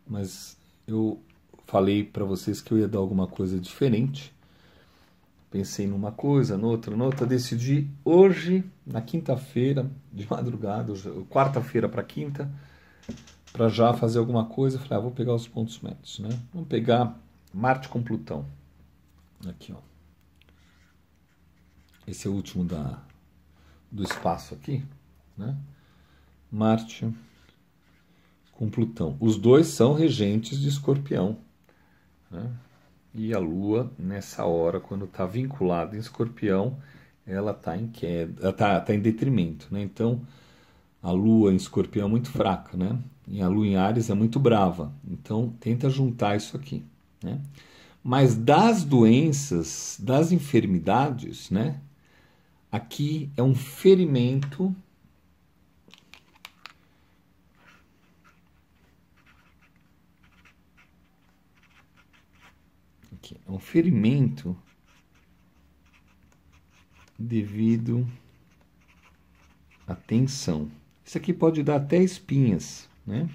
mas eu falei para vocês que eu ia dar alguma coisa diferente. Pensei numa coisa, noutra, decidi hoje, na quinta-feira, de madrugada, quarta-feira para quinta, para já fazer alguma coisa. Falei, vou pegar os pontos médios, né? Vamos pegar Marte com Plutão. Aqui, ó. Esse é o último do espaço aqui, né? Marte com Plutão. Os dois são regentes de Escorpião, né? E a Lua, nessa hora, quando está vinculada em Escorpião, ela está em queda, está em detrimento, né? Então, a Lua em Escorpião é muito fraca, né? E a Lua em Áries é muito brava. Então, tenta juntar isso aqui, né? Mas das doenças, das enfermidades, né? Aqui é um ferimento. Aqui, é um ferimento devido à tensão. Isso aqui pode dar até espinhas, né?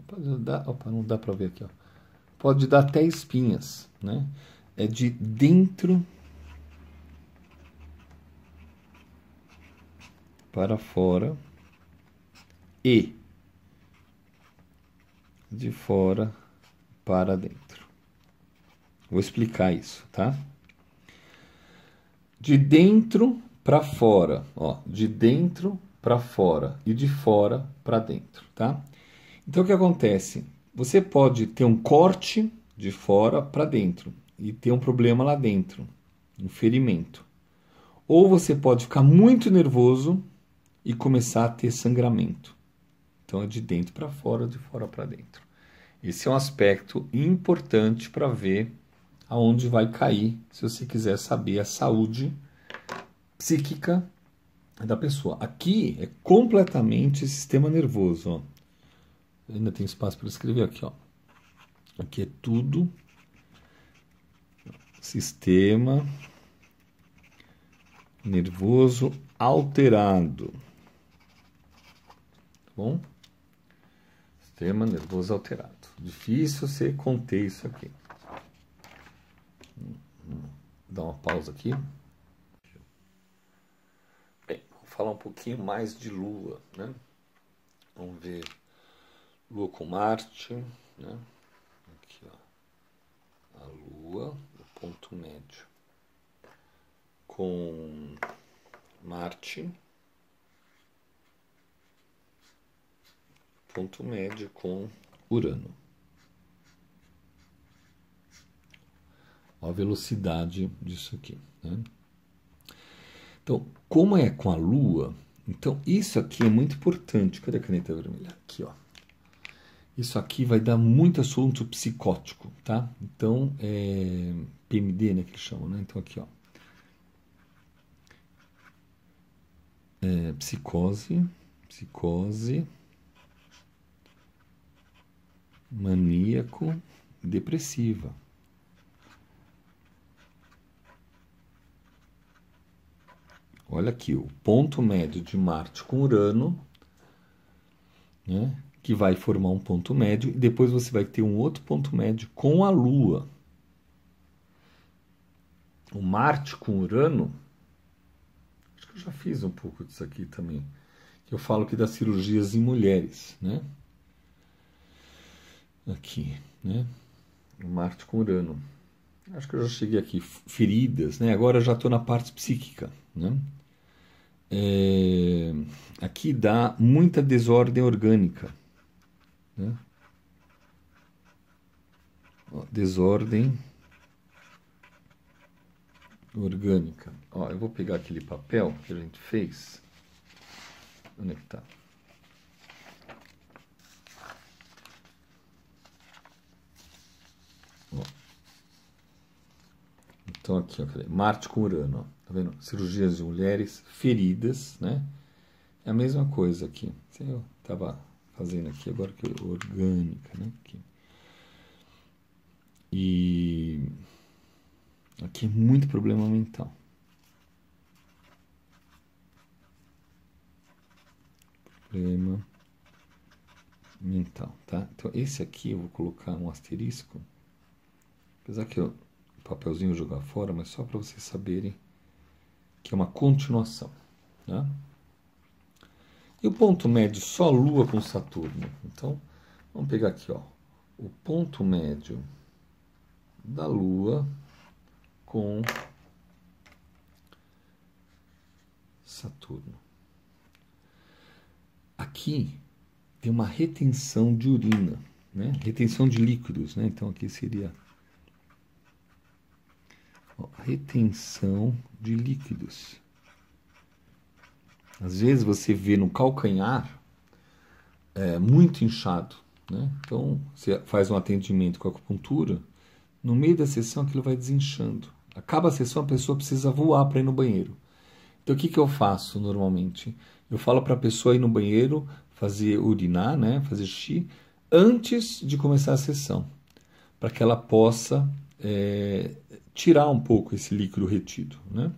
Pode dar, opa, não dá para ver aqui, ó. Pode dar até espinhas, né? É de dentro para fora e de fora para dentro. Vou explicar isso, tá? De dentro para fora, ó, de dentro para fora e de fora para dentro, tá? Então o que acontece? Você pode ter um corte de fora para dentro e ter um problema lá dentro, um ferimento. Ou você pode ficar muito nervoso e começar a ter sangramento. Então é de dentro para fora, de fora para dentro. Esse é um aspecto importante para ver aonde vai cair, se você quiser saber a saúde psíquica da pessoa. Aqui é completamente sistema nervoso, ó. Ainda tem espaço para escrever aqui, ó. Aqui é tudo sistema nervoso alterado. Tá bom? Sistema nervoso alterado. Difícil você conter isso aqui. Dá uma pausa aqui. Bem, vamos falar um pouquinho mais de Lua, né? Vamos ver Lua com Marte, né? Aqui, ó. A Lua, o ponto médio, com Marte, ponto médio com Urano. Olha a velocidade disso aqui, né? Então, como é com a Lua, então isso aqui é muito importante. Cadê a caneta vermelha? Aqui, ó. Isso aqui vai dar muito assunto psicótico, tá? Então, PMD, né, que eles chamam, né? Então, aqui, ó. Psicose, maníaco, depressiva. Olha aqui, o ponto médio de Marte com Urano, né, que vai formar um ponto médio, e depois você vai ter um outro ponto médio com a Lua. O Marte com Urano, acho que eu já fiz um pouco disso aqui também, que eu falo aqui das cirurgias em mulheres, né? Aqui, né? O Marte com Urano. Acho que eu já cheguei aqui, feridas, né? Agora eu já estou na parte psíquica, né? Aqui dá muita desordem orgânica, né? Ó, desordem orgânica. Ó, eu vou pegar aquele papel que a gente fez. Onde é que tá? Ó. Então aqui, ó, Marte com Urano, ó. Tá vendo? Cirurgias de mulheres, feridas, né? É a mesma coisa aqui. Eu estava fazendo aqui, agora que é orgânica, né? Aqui. E aqui é muito problema mental. Problema mental, tá? Então esse aqui eu vou colocar um asterisco. Apesar que o papelzinho eu jogar fora, mas só para vocês saberem que é uma continuação, tá? E o ponto médio só Lua com Saturno. Então, vamos pegar aqui, ó, o ponto médio da Lua com Saturno. Aqui tem uma retenção de urina, né? Retenção de líquidos, né? Então aqui seria, ó, retenção de líquidos. Às vezes você vê no calcanhar muito inchado, né? Então você faz um atendimento com acupuntura, no meio da sessão aquilo vai desinchando. Acaba a sessão, a pessoa precisa voar para ir no banheiro. Então o que eu faço normalmente? Eu falo para a pessoa ir no banheiro, fazer urinar, né? Fazer xixi, antes de começar a sessão, para que ela possa tirar um pouco esse líquido retido, né?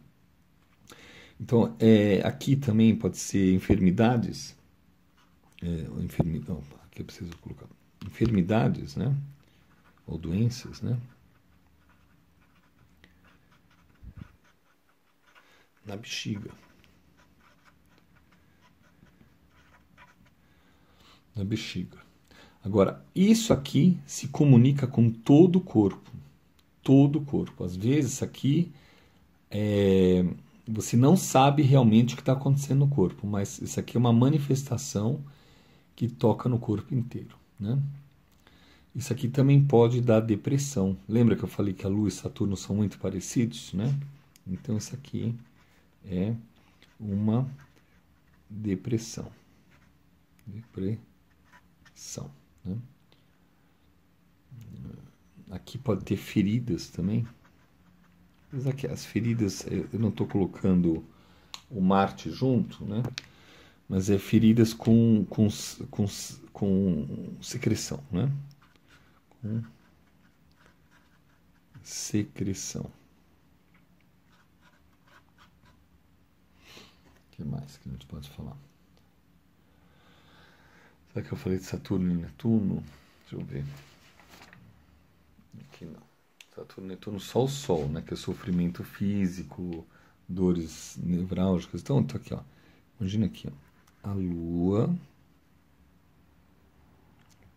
Então, aqui também pode ser enfermidades, aqui eu preciso colocar enfermidades, né? Ou doenças, né? Na bexiga. Na bexiga. Agora, isso aqui se comunica com todo o corpo. Todo o corpo. Às vezes, isso aqui você não sabe realmente o que está acontecendo no corpo, mas isso aqui é uma manifestação que toca no corpo inteiro, né? Isso aqui também pode dar depressão. Lembra que eu falei que a Lua e Saturno são muito parecidos, né? Então isso aqui é uma depressão. Depressão, né? Aqui pode ter feridas também. Mas aqui as feridas, eu não estou colocando o Marte junto, né? Mas é feridas com secreção, né? Com secreção. O que mais que a gente pode falar? Será que eu falei de Saturno e Netuno? Deixa eu ver. Aqui não. Saturno e Netuno, só o Sol, né? Que é sofrimento físico, dores nevrálgicas. Então, tá aqui, ó. Imagina aqui, ó. A Lua,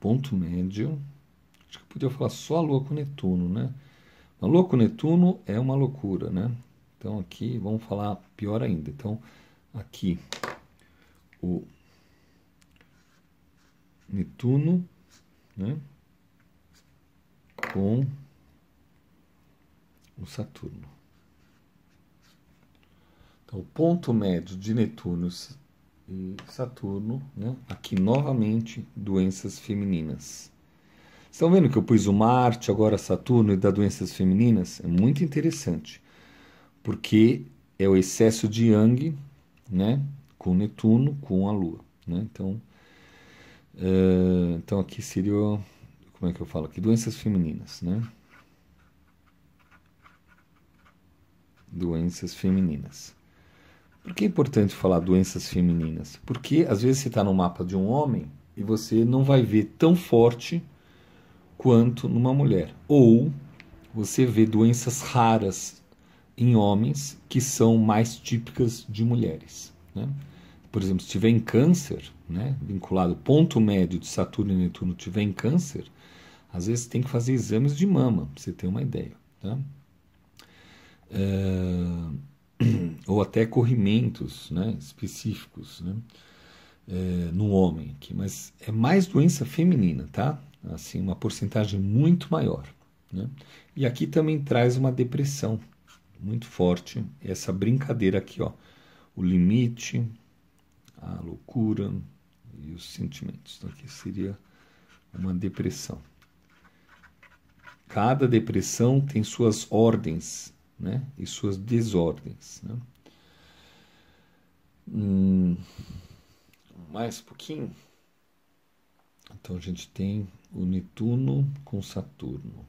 ponto médio. Acho que eu podia falar só a Lua com Netuno, né? A Lua com Netuno é uma loucura, né? Então aqui vamos falar pior ainda. Então aqui o Netuno, né? Com o Saturno. Então o ponto médio de Netuno e Saturno, né? Aqui novamente doenças femininas. Estão vendo que eu pus o Marte, agora Saturno e dá doenças femininas? É muito interessante, porque é o excesso de Yang, né, com Netuno, com a Lua, né? Então aqui seria, como é que eu falo aqui? Doenças femininas, né? Doenças femininas. Por que é importante falar doenças femininas? Porque às vezes você está no mapa de um homem e você não vai ver tão forte quanto numa mulher. Ou você vê doenças raras em homens que são mais típicas de mulheres, né? Por exemplo, se tiver em câncer, né, vinculado ponto médio de Saturno e Netuno tiver em câncer, às vezes tem que fazer exames de mama, para você ter uma ideia, tá? Ou até corrimentos, né, específicos, né, no homem aqui, mas é mais doença feminina, tá? Assim, uma porcentagem muito maior, né? E aqui também traz uma depressão muito forte, essa brincadeira aqui, ó, o limite, a loucura e os sentimentos. Então aqui seria uma depressão. Cada depressão tem suas ordens, né, e suas desordens, né? Mais um pouquinho. Então a gente tem o Netuno com Saturno.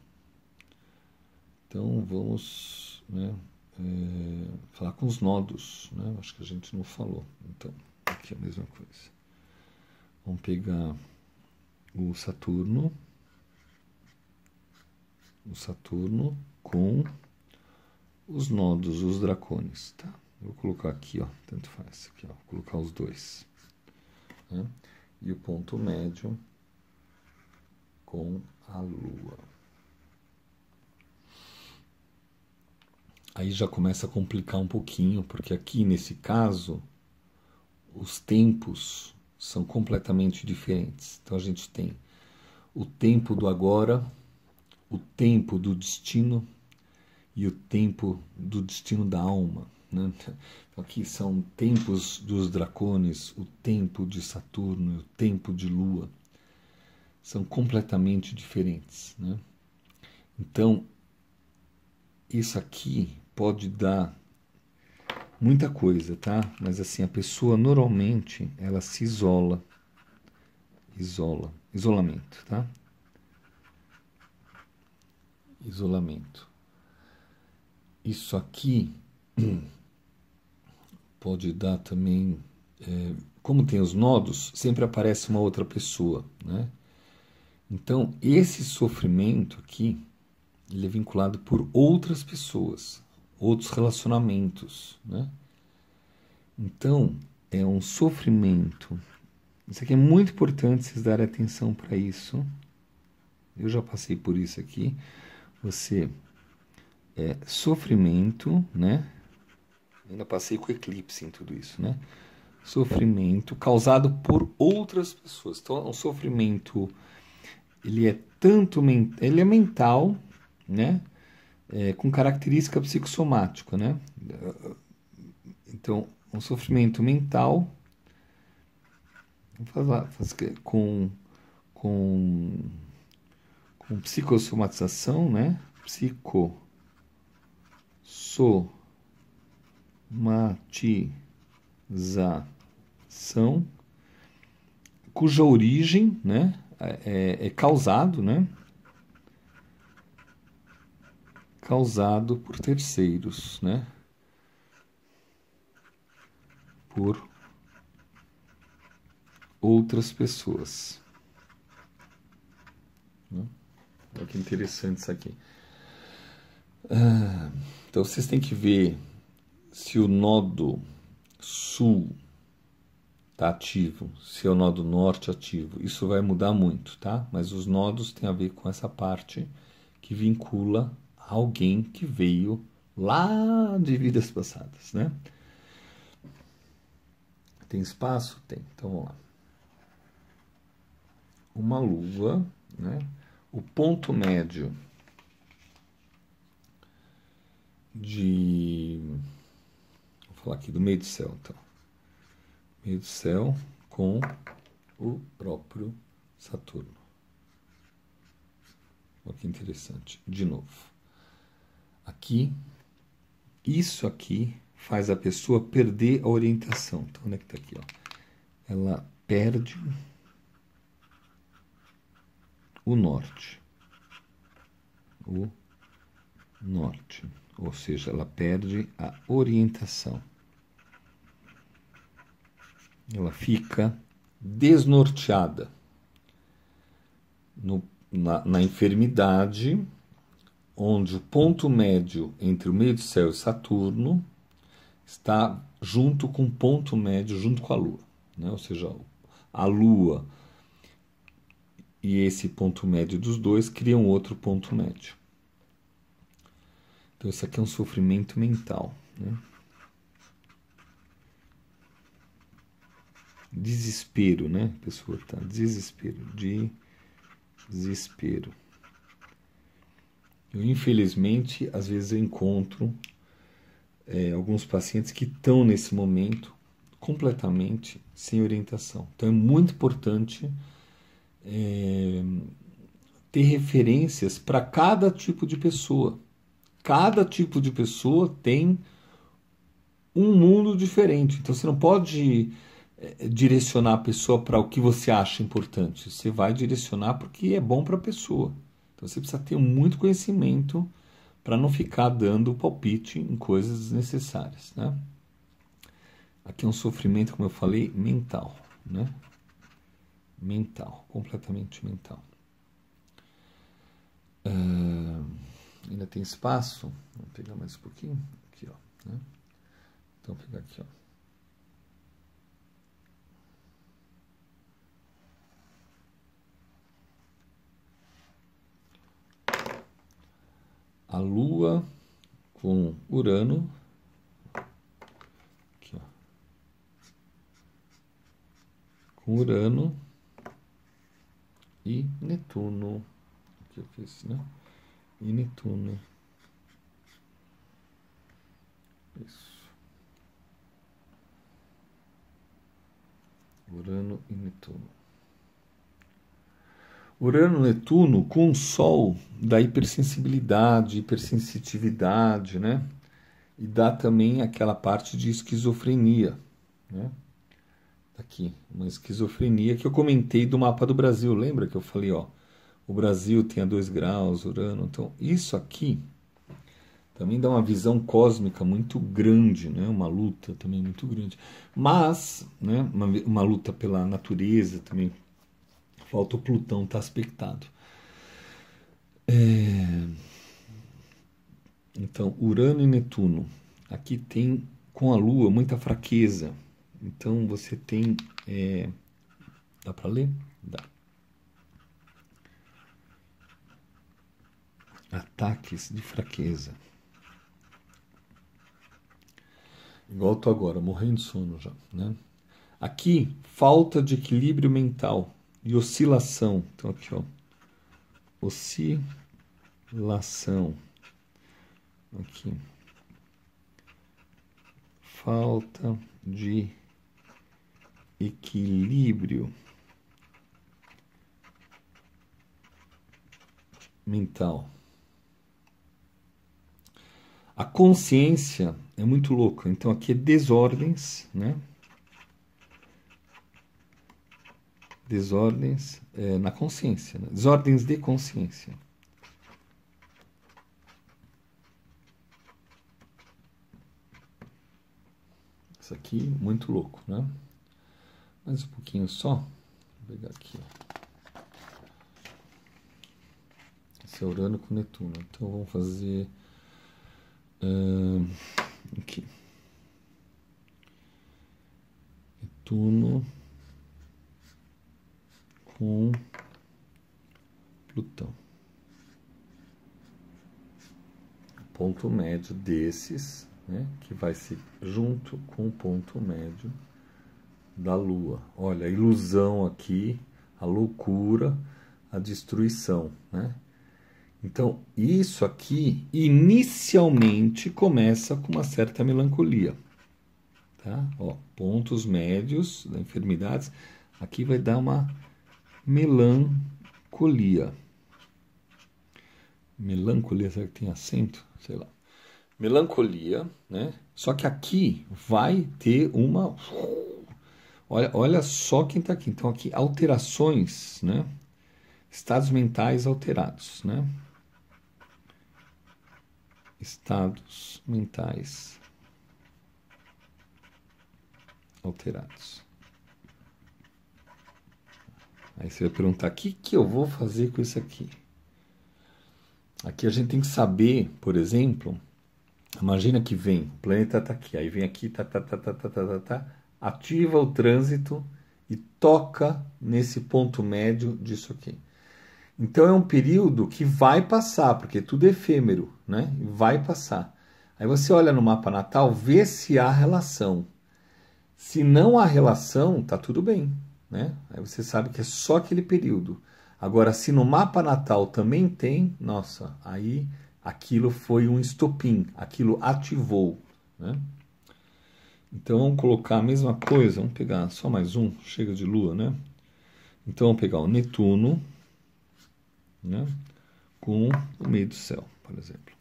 Então vamos, né, falar com os nodos, né? Acho que a gente não falou. Então aqui é a mesma coisa. Vamos pegar o Saturno com os nodos, os dracones, tá? Eu vou colocar aqui, ó, tanto faz, aqui, ó, vou colocar os dois, né? E o ponto médio com a Lua. Aí já começa a complicar um pouquinho, porque aqui nesse caso os tempos são completamente diferentes. Então a gente tem o tempo do agora, o tempo do destino e o tempo do destino da alma, né? Então aqui são tempos dos dracones, o tempo de Saturno, o tempo de Lua. São completamente diferentes, né? Então, isso aqui pode dar muita coisa, tá? Mas assim, a pessoa normalmente, ela se isolamento, tá? Isolamento. Isso aqui pode dar também, como tem os nodos, sempre aparece uma outra pessoa, né? Então, esse sofrimento aqui, ele é vinculado por outras pessoas, outros relacionamentos, né? Então, é um sofrimento. Isso aqui é muito importante vocês darem atenção para isso. Eu já passei por isso aqui. Você sofrimento, né? Ainda passei com eclipse em tudo isso, né? Sofrimento causado por outras pessoas. Então, o sofrimento, ele é ele é mental, né? Com característica psicossomática, né? Então, um sofrimento mental com psicossomatização, né? Psicossomatização, cuja origem, né, é causado, né? Causado por terceiros, né? Por outras pessoas. Olha que interessante isso aqui. Então vocês têm que ver se o nodo sul está ativo, se é o nodo norte ativo. Isso vai mudar muito, tá? Mas os nodos têm a ver com essa parte que vincula alguém que veio lá de vidas passadas, né? Tem espaço? Tem. Então vamos lá. Uma lua, né? O ponto médio vou falar aqui do meio do céu, então. Meio do céu com o próprio Saturno. Olha que interessante. De novo. Aqui, isso aqui faz a pessoa perder a orientação. Então, onde é que está aqui? Ó? Ela perde o norte. O norte. Ou seja, ela perde a orientação. ela fica desnorteada na enfermidade, onde o ponto médio entre o meio do céu e Saturno está junto com o ponto médio, junto com a Lua, né? Ou seja, a Lua e esse ponto médio dos dois criam outro ponto médio. Então isso aqui é um sofrimento mental, né? Desespero, né? A pessoa tá desespero, desespero. Eu, infelizmente, às vezes eu encontro alguns pacientes que estão nesse momento completamente sem orientação. Então é muito importante ter referências para cada tipo de pessoa. Cada tipo de pessoa tem um mundo diferente. Então você não pode direcionar a pessoa para o que você acha importante. Você vai direcionar porque é bom para a pessoa. Então você precisa ter muito conhecimento para não ficar dando palpite em coisas desnecessárias, né? Aqui é um sofrimento, como eu falei, mental, né? Mental, completamente mental. Ainda tem espaço? Vou pegar mais um pouquinho. Aqui, ó. Né? Então, vou pegar aqui, ó. A Lua com Urano. Aqui, ó. Com Urano e Netuno. Aqui eu fiz, né? E Netuno. Isso. Urano e Netuno. Urano e Netuno com o Sol dá hipersensibilidade, hipersensitividade, né? E dá também aquela parte de esquizofrenia, né? Aqui, uma esquizofrenia que eu comentei do mapa do Brasil. Lembra que eu falei, ó, o Brasil tem a 2 graus, Urano. Então, isso aqui também dá uma visão cósmica muito grande, né? Uma luta também muito grande. Mas, né, uma luta pela natureza também. Falta o Plutão, está aspectado. Então, Urano e Netuno. Aqui tem, com a Lua, muita fraqueza. Então, você tem... dá para ler? Dá. Ataques de fraqueza. Igual eu tô agora, morrendo de sono já, né? Aqui, falta de equilíbrio mental e oscilação. Então, aqui, ó. Oscilação. Aqui. Falta de equilíbrio mental. A consciência é muito louca. Então aqui é desordens, né? Desordens na consciência, né? Desordens de consciência. Isso aqui, muito louco, né? Mais um pouquinho só. Vou pegar aqui, ó. Esse é Urano com Netuno. Então vamos fazer aqui. Netuno com Plutão. Ponto médio desses, né, que vai ser junto com o ponto médio da Lua. Olha, a ilusão aqui, a loucura, a destruição, né? Então, isso aqui inicialmente começa com uma certa melancolia, tá? Ó, pontos médios da enfermidades, aqui vai dar uma melancolia. Melancolia, será que tem acento? Sei lá. Melancolia, né? Só que aqui vai ter uma... Olha só quem está aqui. Então, aqui, alterações, né? Estados mentais alterados, né? Estados mentais alterados. Aí você vai perguntar, o que eu vou fazer com isso aqui? Aqui a gente tem que saber, por exemplo, imagina que vem, o planeta está aqui, aí vem aqui, ativa o trânsito e toca nesse ponto médio disso aqui. Então é um período que vai passar, porque tudo é efêmero, né? Vai passar. Aí você olha no mapa natal, vê se há relação. Se não há relação, tá tudo bem, né? Aí você sabe que é só aquele período. Agora, se no mapa natal também tem, nossa, aí aquilo foi um estopim, aquilo ativou, né? Então vamos colocar a mesma coisa, vamos pegar só mais um, chega de Lua, né? Então vamos pegar o Netuno, né? Com o meio do céu, por exemplo.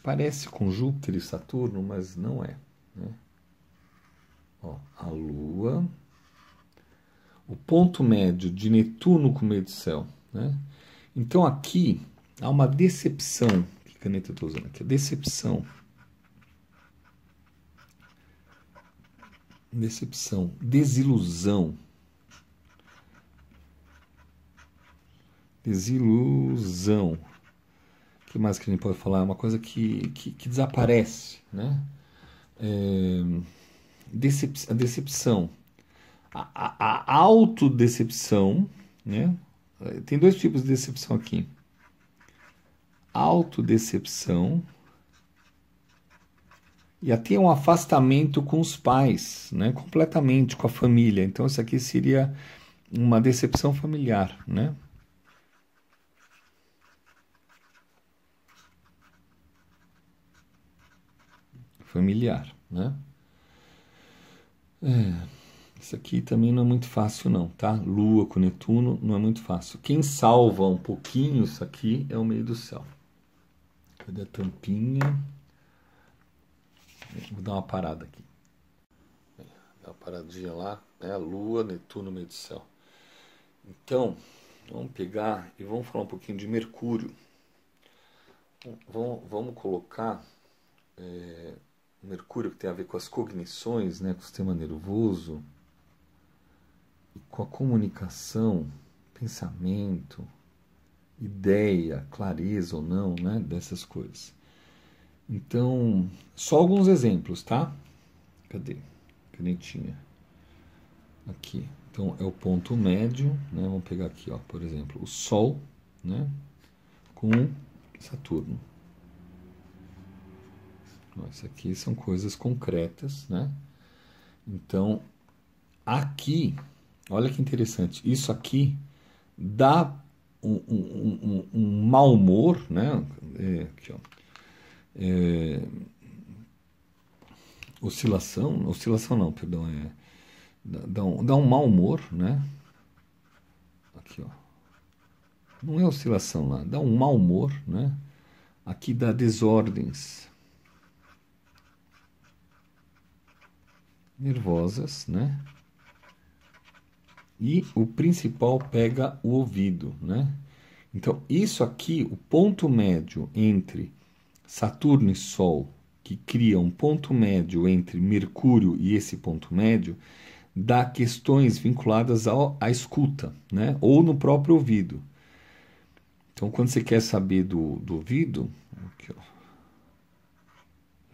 Parece com Júpiter e Saturno, mas não é, né? Ó, a Lua, o ponto médio de Netuno com o meio do céu, né? Então aqui há uma decepção. Que caneta eu estou usando aqui? Decepção. Decepção. Desilusão. Desilusão. O que mais que a gente pode falar? É uma coisa que desaparece, né? A decepção. A autodecepção, né? Tem dois tipos de decepção aqui. Autodecepção e até um afastamento com os pais, né? Completamente com a família. Então isso aqui seria uma decepção familiar, né? Familiar, né? Isso aqui também não é muito fácil não, tá? Lua com Netuno não é muito fácil. Quem salva um pouquinho isso aqui é o meio do céu. Cadê a tampinha? Vou dar uma parada aqui. Dá uma paradinha lá, né? Lua, Netuno, meio do céu. Então, vamos pegar e vamos falar um pouquinho de Mercúrio. Vamos colocar Mercúrio, que tem a ver com as cognições, né? Com o sistema nervoso, com a comunicação, pensamento, ideia, clareza ou não, né, dessas coisas. Então, só alguns exemplos, tá? Cadê? Canetinha. Aqui. Então, é o ponto médio, né? Vamos pegar aqui, ó, por exemplo, o Sol, né, com Saturno. Isso aqui são coisas concretas, né? Então, aqui, olha que interessante, isso aqui dá um mau humor, né? Aqui, ó. Oscilação não, perdão, dá um mau humor, né? Aqui, ó. Não é oscilação lá, dá um mau humor, né? Aqui dá desordens nervosas, né? E o principal pega o ouvido, né? Então, isso aqui, o ponto médio entre Saturno e Sol, que cria um ponto médio entre Mercúrio e esse ponto médio, dá questões vinculadas à escuta, né? Ou no próprio ouvido. Então, quando você quer saber do ouvido, aqui, ó.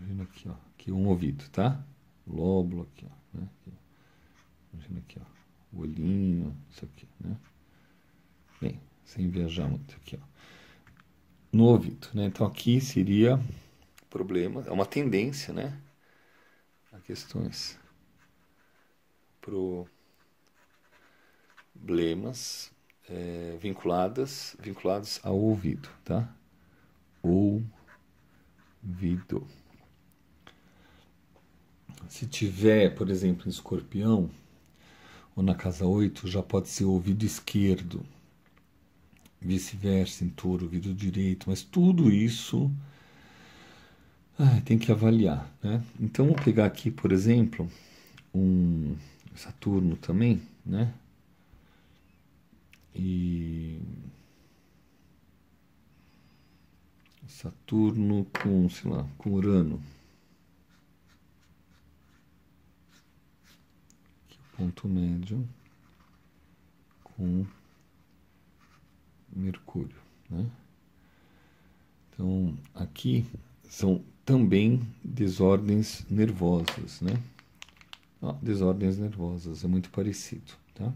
Imagina aqui, ó. Aqui um ouvido, tá? Lóbulo aqui, ó. Né? Imagina aqui, ó. O olhinho, isso aqui, né? Bem, sem viajar muito aqui, ó. No ouvido, né? Então aqui seria problema, é uma tendência, né? A questões problemas vinculados ao ouvido, tá? Ouvido. Se tiver, por exemplo, em Escorpião ou na casa 8, já pode ser ouvido esquerdo. Vice-versa, em Touro, ouvido direito, mas tudo isso tem que avaliar, né? Então, vou pegar aqui, por exemplo, um Saturno também, né? E Saturno com, sei lá, com Urano. Aqui, ponto médio. com Mercúrio, né? Então, aqui são também desordens nervosas, né? Desordens nervosas, é muito parecido, tá?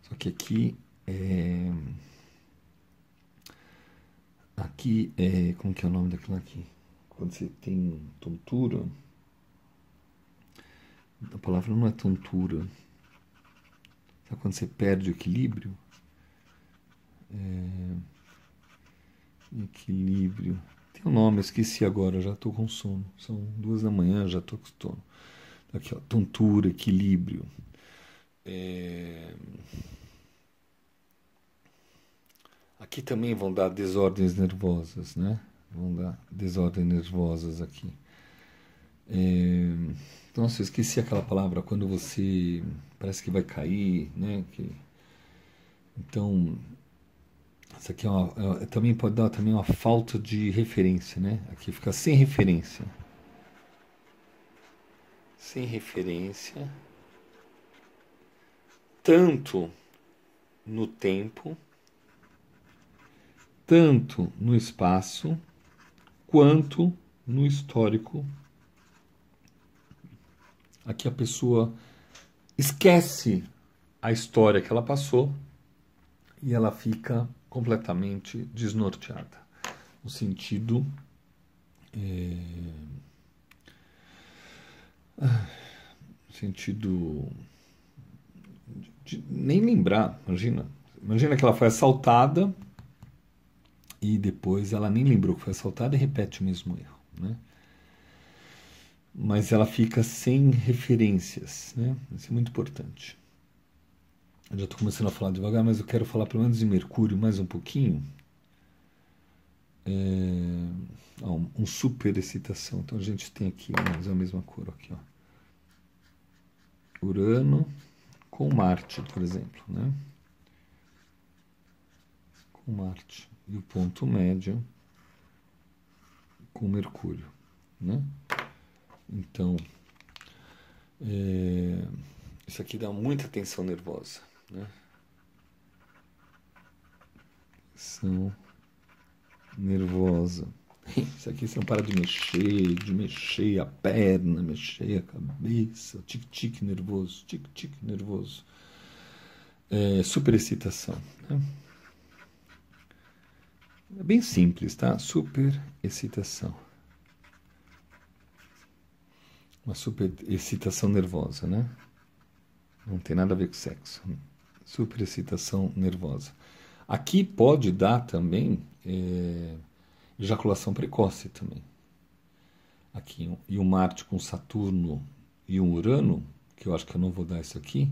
Só que aqui é, como que é o nome daquilo aqui? Quando você tem tontura, a palavra não é tontura. Sabe quando você perde o equilíbrio? Equilíbrio. Tem um nome, eu esqueci agora, já estou com sono. São 2 da manhã, já estou com sono. Aqui, ó, tontura, equilíbrio. Aqui também vão dar desordens nervosas, né? Vão dar desordens nervosas aqui. Nossa, eu esqueci aquela palavra quando você parece que vai cair, né? Então, isso aqui também pode dar também uma falta de referência, né? Aqui fica sem referência. Sem referência. Tanto no tempo, tanto no espaço, quanto no histórico. Aqui a pessoa esquece a história que ela passou e ela fica completamente desnorteada. No sentido de nem lembrar, imagina que ela foi assaltada e depois ela nem lembrou que foi assaltada e repete o mesmo erro, né? Mas ela fica sem referências, né? Isso é muito importante. Eu já estou começando a falar devagar, mas eu quero falar pelo menos de Mercúrio mais um pouquinho. Um super excitação. Então a gente tem aqui, mas é a mesma cor aqui, ó. Urano com Marte, por exemplo, né? Com Marte. E o ponto médio com Mercúrio, né? Então, isso aqui dá muita tensão nervosa, né? Tensão nervosa. Isso aqui você não para de mexer a perna, mexer a cabeça, tique-tique nervoso, tique-tique nervoso. Superexcitação, né? É bem simples, tá? Superexcitação. Uma superexcitação nervosa, né? Não tem nada a ver com sexo. Superexcitação nervosa. Aqui pode dar também ejaculação precoce também. Aqui, e um Marte com Saturno e um Urano, que eu acho que eu não vou dar isso aqui.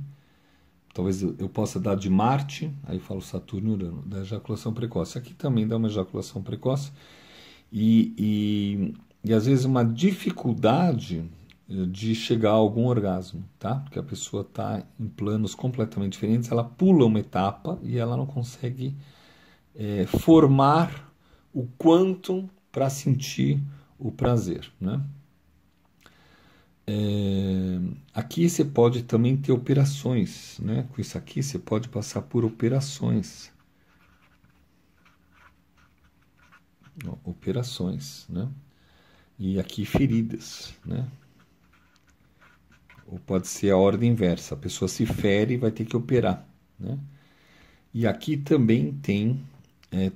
Talvez eu possa dar de Marte, aí eu falo Saturno e Urano, da ejaculação precoce. Aqui também dá uma ejaculação precoce e às vezes uma dificuldade de chegar a algum orgasmo, tá? Porque a pessoa está em planos completamente diferentes, ela pula uma etapa e ela não consegue formar o quantum para sentir o prazer, né? Aqui você pode também ter operações, né? Com isso aqui você pode passar por operações. Operações, né? E aqui feridas, né? Ou pode ser a ordem inversa, a pessoa se fere e vai ter que operar, né? E aqui também tem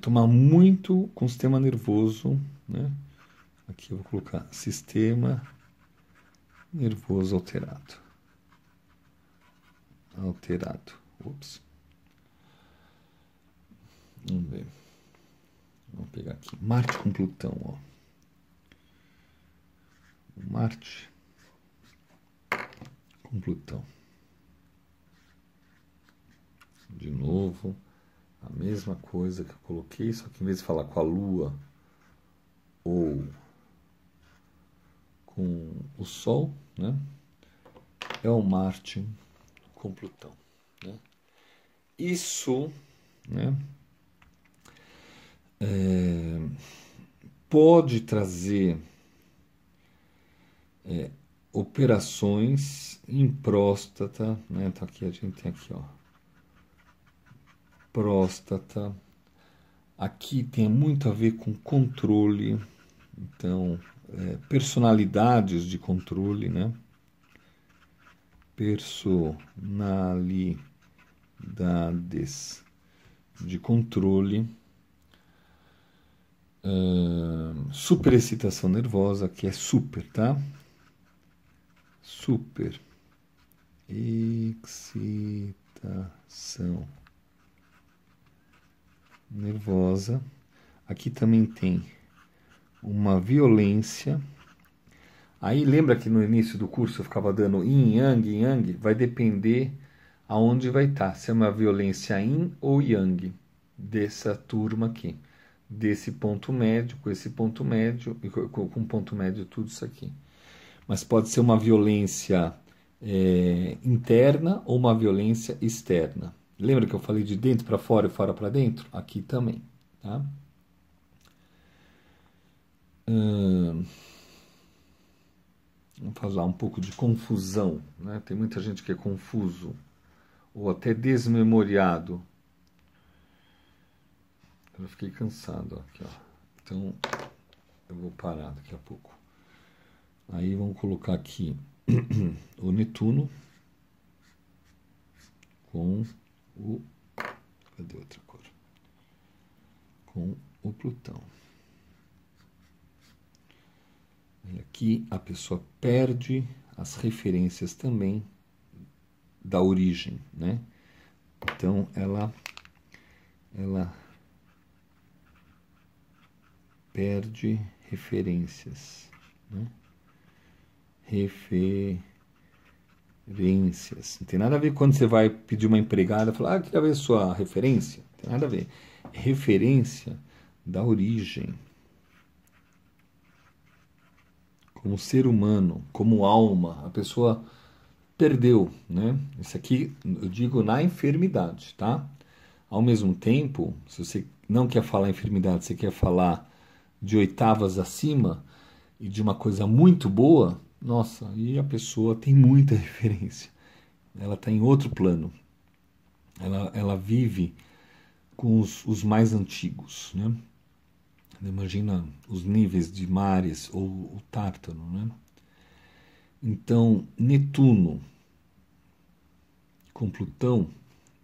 tomar muito com o sistema nervoso, né? Aqui eu vou colocar sistema nervoso alterado. Ups. Vamos ver. Vamos pegar aqui. Marte com Plutão, ó. Marte com Plutão. De novo, a mesma coisa que eu coloquei, só que em vez de falar com a Lua ou com o Sol, né? É o Marte com Plutão, né? Isso, né? Pode trazer operações em próstata, né? Então aqui a gente tem aqui, ó, próstata. Aqui tem muito a ver com controle, então, personalidades de controle, né? Personalidades de controle. Superexcitação nervosa, que é super, tá? Super excitação nervosa. Aqui também tem uma violência. Aí lembra que no início do curso eu ficava dando yin, yang, vai depender aonde vai estar, se é uma violência yin ou yang dessa turma aqui, desse ponto médio, com esse ponto médio, e com ponto médio tudo isso aqui. Mas pode ser uma violência interna ou uma violência externa. Lembra que eu falei de dentro para fora e fora para dentro? Aqui também, tá? Vamos falar um pouco de confusão, né? Tem muita gente que é confuso ou até desmemoriado. Eu fiquei cansado aqui, ó. Então eu vou parar daqui a pouco. Aí vamos colocar aqui o Netuno com o... Cadê outra cor? Com o Plutão. E aqui a pessoa perde as referências também da origem, né? Então ela perde referências, né? Referências. Não tem nada a ver quando você vai pedir uma empregada e falar, ah, queria ver sua referência. Não tem nada a ver. Referência da origem. Como ser humano, como alma, a pessoa perdeu, né? Isso aqui eu digo na enfermidade, tá? Ao mesmo tempo, se você não quer falar enfermidade, você quer falar de oitavas acima e de uma coisa muito boa, nossa, aí a pessoa tem muita referência. Ela está em outro plano. Ela vive com os mais antigos, né? Imagina os níveis de Mares ou o Tártaro, né? Então, Netuno com Plutão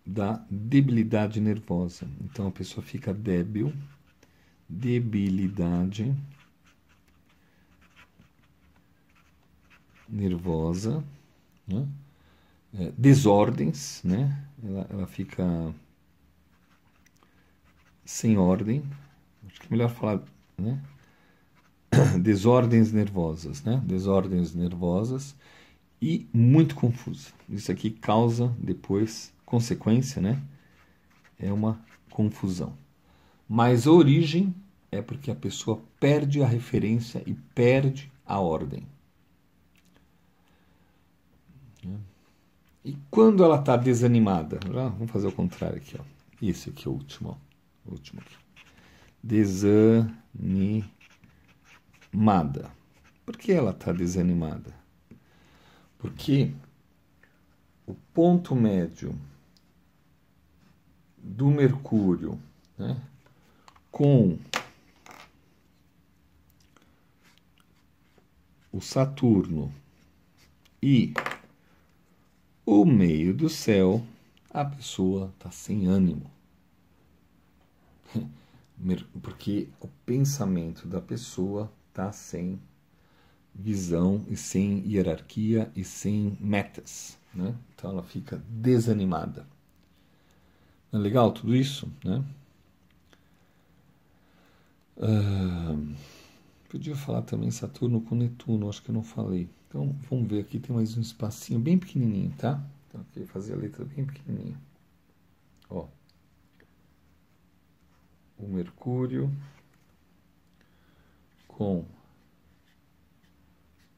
dá debilidade nervosa. Então a pessoa fica débil, debilidade nervosa, né? Desordens, né? Ela fica sem ordem. Acho que é melhor falar, né? Desordens nervosas, né? Desordens nervosas e muito confusa. Isso aqui causa depois consequência, né? É uma confusão. Mas a origem é porque a pessoa perde a referência e perde a ordem. E quando ela está desanimada? Vamos fazer o contrário aqui, ó. Esse aqui é o último, ó. O último aqui. Desanimada. Por que ela está desanimada? Porque o ponto médio do Mercúrio, né, com o Saturno e o meio do céu, a pessoa está sem ânimo. Porque o pensamento da pessoa está sem visão e sem hierarquia e sem metas, né? Então ela fica desanimada. Não é legal tudo isso, né? Podia falar também Saturno com Netuno, acho que eu não falei. Então vamos ver aqui, tem mais um espacinho bem pequenininho, tá? Então aqui fazer a letra bem pequenininha. Ó. O Mercúrio com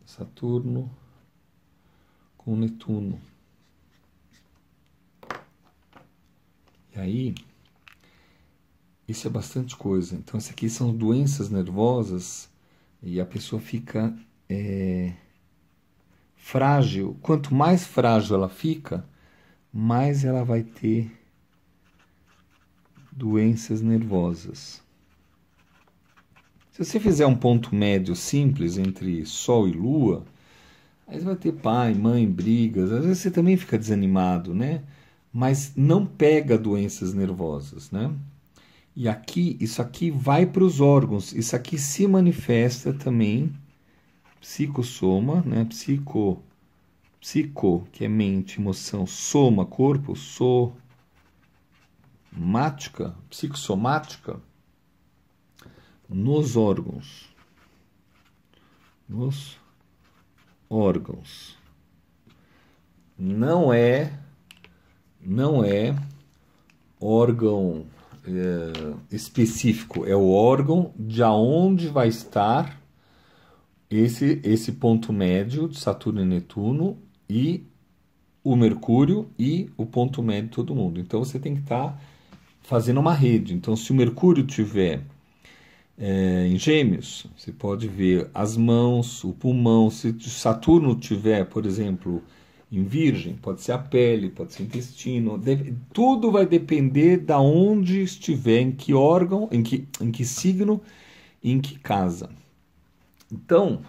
Saturno com Netuno. E aí, isso é bastante coisa. Então, isso aqui são doenças nervosas e a pessoa fica frágil. Quanto mais frágil ela fica, mais ela vai ter doenças nervosas. Se você fizer um ponto médio simples entre Sol e Lua, aí você vai ter pai, mãe, brigas, às vezes você também fica desanimado, né? Mas não pega doenças nervosas, né? E aqui, isso aqui vai para os órgãos, isso aqui se manifesta também, psicossoma, né? Psico, que é mente, emoção, soma, corpo, somática, psicossomática, nos órgãos. Nos órgãos. Não é órgão específico, é o órgão de aonde vai estar esse ponto médio de Saturno e Netuno e o Mercúrio e o ponto médio de todo mundo. Então você tem que estar fazendo uma rede. Então se o Mercúrio tiver em Gêmeos, você pode ver as mãos, o pulmão. Se Saturno tiver, por exemplo, em Virgem, pode ser a pele, pode ser o intestino. Tudo vai depender da onde estiver, em que órgão, em que signo, em que casa. Então,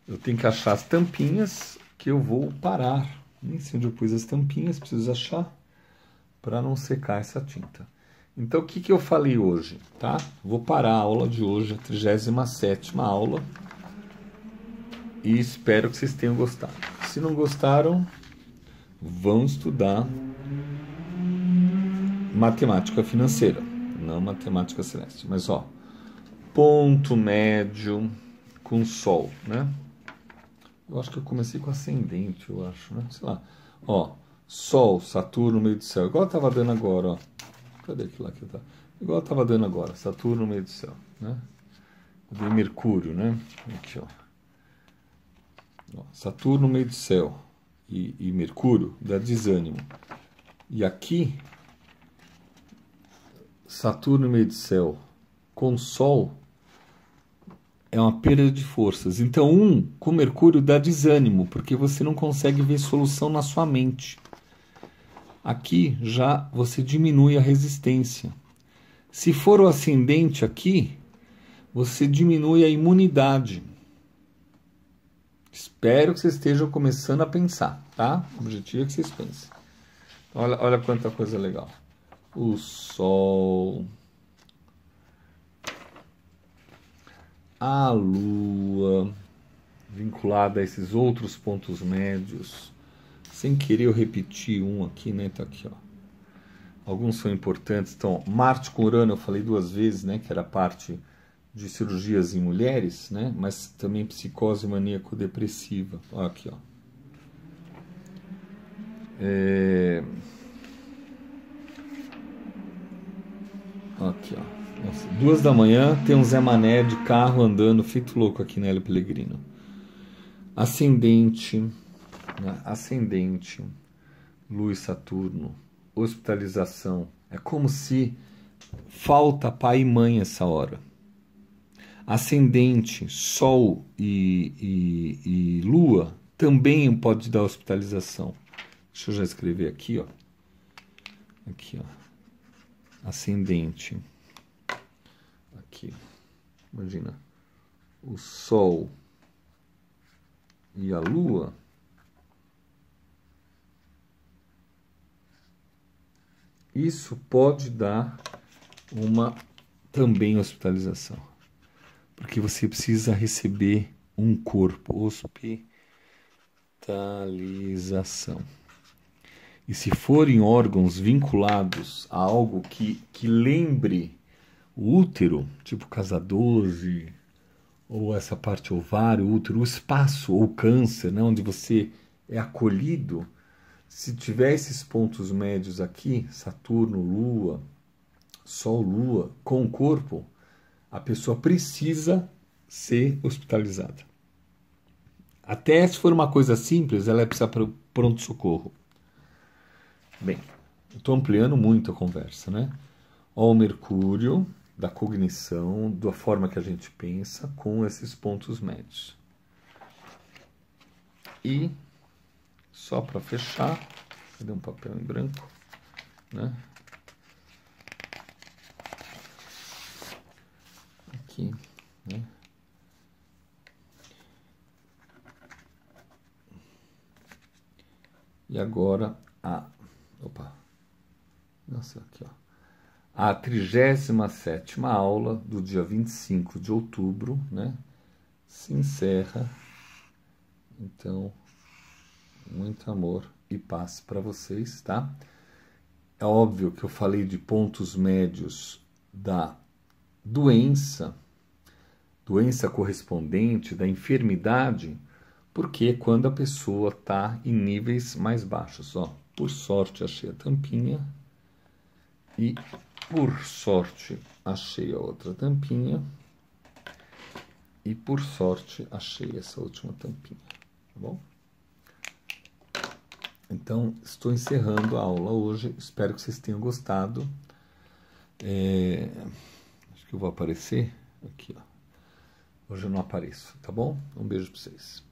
eu tenho que achar as tampinhas que eu vou parar. Nem sei onde eu pus as tampinhas, preciso achar para não secar essa tinta. Então, o que eu falei hoje, tá? Vou parar a aula de hoje, a 37ª aula. E espero que vocês tenham gostado. Se não gostaram, vão estudar matemática financeira, não matemática celeste. Mas, ó, ponto médio com Sol, né? Eu acho que eu comecei com ascendente, eu acho, né? Sei lá. Ó, Sol, Saturno no meio do céu. Igual eu tava dando agora, ó. Cadê aquilo lá que eu tava? Igual eu tava dando agora, Saturno no meio do céu, né? Eu dei Mercúrio, né? Aqui, ó. Saturno no meio do céu e Mercúrio dá desânimo. E aqui, Saturno no meio do céu com Sol é uma perda de forças. Então, com Mercúrio dá desânimo, porque você não consegue ver solução na sua mente. Aqui já você diminui a resistência. Se for o ascendente aqui, você diminui a imunidade. Espero que vocês estejam começando a pensar, tá? O objetivo é que vocês pensem. Olha quanta coisa legal. O Sol, a Lua, vinculada a esses outros pontos médios. Sem querer eu repeti um aqui, né? Tá aqui, ó. Alguns são importantes. Então, Marte com Urano eu falei 2 vezes, né? Que era parte de cirurgias em mulheres, né? Mas também psicose maníaco-depressiva. Olha aqui, ó. Aqui, ó. Nossa, 2 da manhã tem um Zé Mané de carro andando feito louco aqui na Hélio Pellegrino. Ascendente, né? Ascendente, Lua e Saturno, hospitalização. É como se falta pai e mãe essa hora. Ascendente, Sol e Lua também pode dar hospitalização. Deixa eu já escrever aqui, ó. Aqui, ó. Ascendente. Aqui. Imagina. O Sol e a Lua. Isso pode dar uma também hospitalização. Porque você precisa receber um corpo. Hospitalização. E se forem órgãos vinculados a algo que lembre o útero, tipo casa 12, ou essa parte ovário, útero, o espaço, ou câncer, né, onde você é acolhido, se tiver esses pontos médios aqui, Saturno, Lua, Sol, Lua, com o corpo, a pessoa precisa ser hospitalizada. Até se for uma coisa simples, ela precisa para pronto-socorro. Bem, eu estou ampliando muito a conversa, né? Ó, o Mercúrio, da cognição, da forma que a gente pensa, com esses pontos médios. E, só para fechar, cadê um papel em branco? Né? aqui, né? E agora nossa, aqui, ó. A 37ª aula do dia 25 de outubro, né? Se encerra. Então, muito amor e paz para vocês, tá? É óbvio que eu falei de pontos médios da doença correspondente, da enfermidade, porque quando a pessoa está em níveis mais baixos. Ó, por sorte achei a tampinha e por sorte achei a outra tampinha e por sorte achei essa última tampinha, tá bom? Então, estou encerrando a aula hoje, espero que vocês tenham gostado. Acho que eu vou aparecer aqui, ó. Hoje eu não apareço, tá bom? Um beijo para vocês.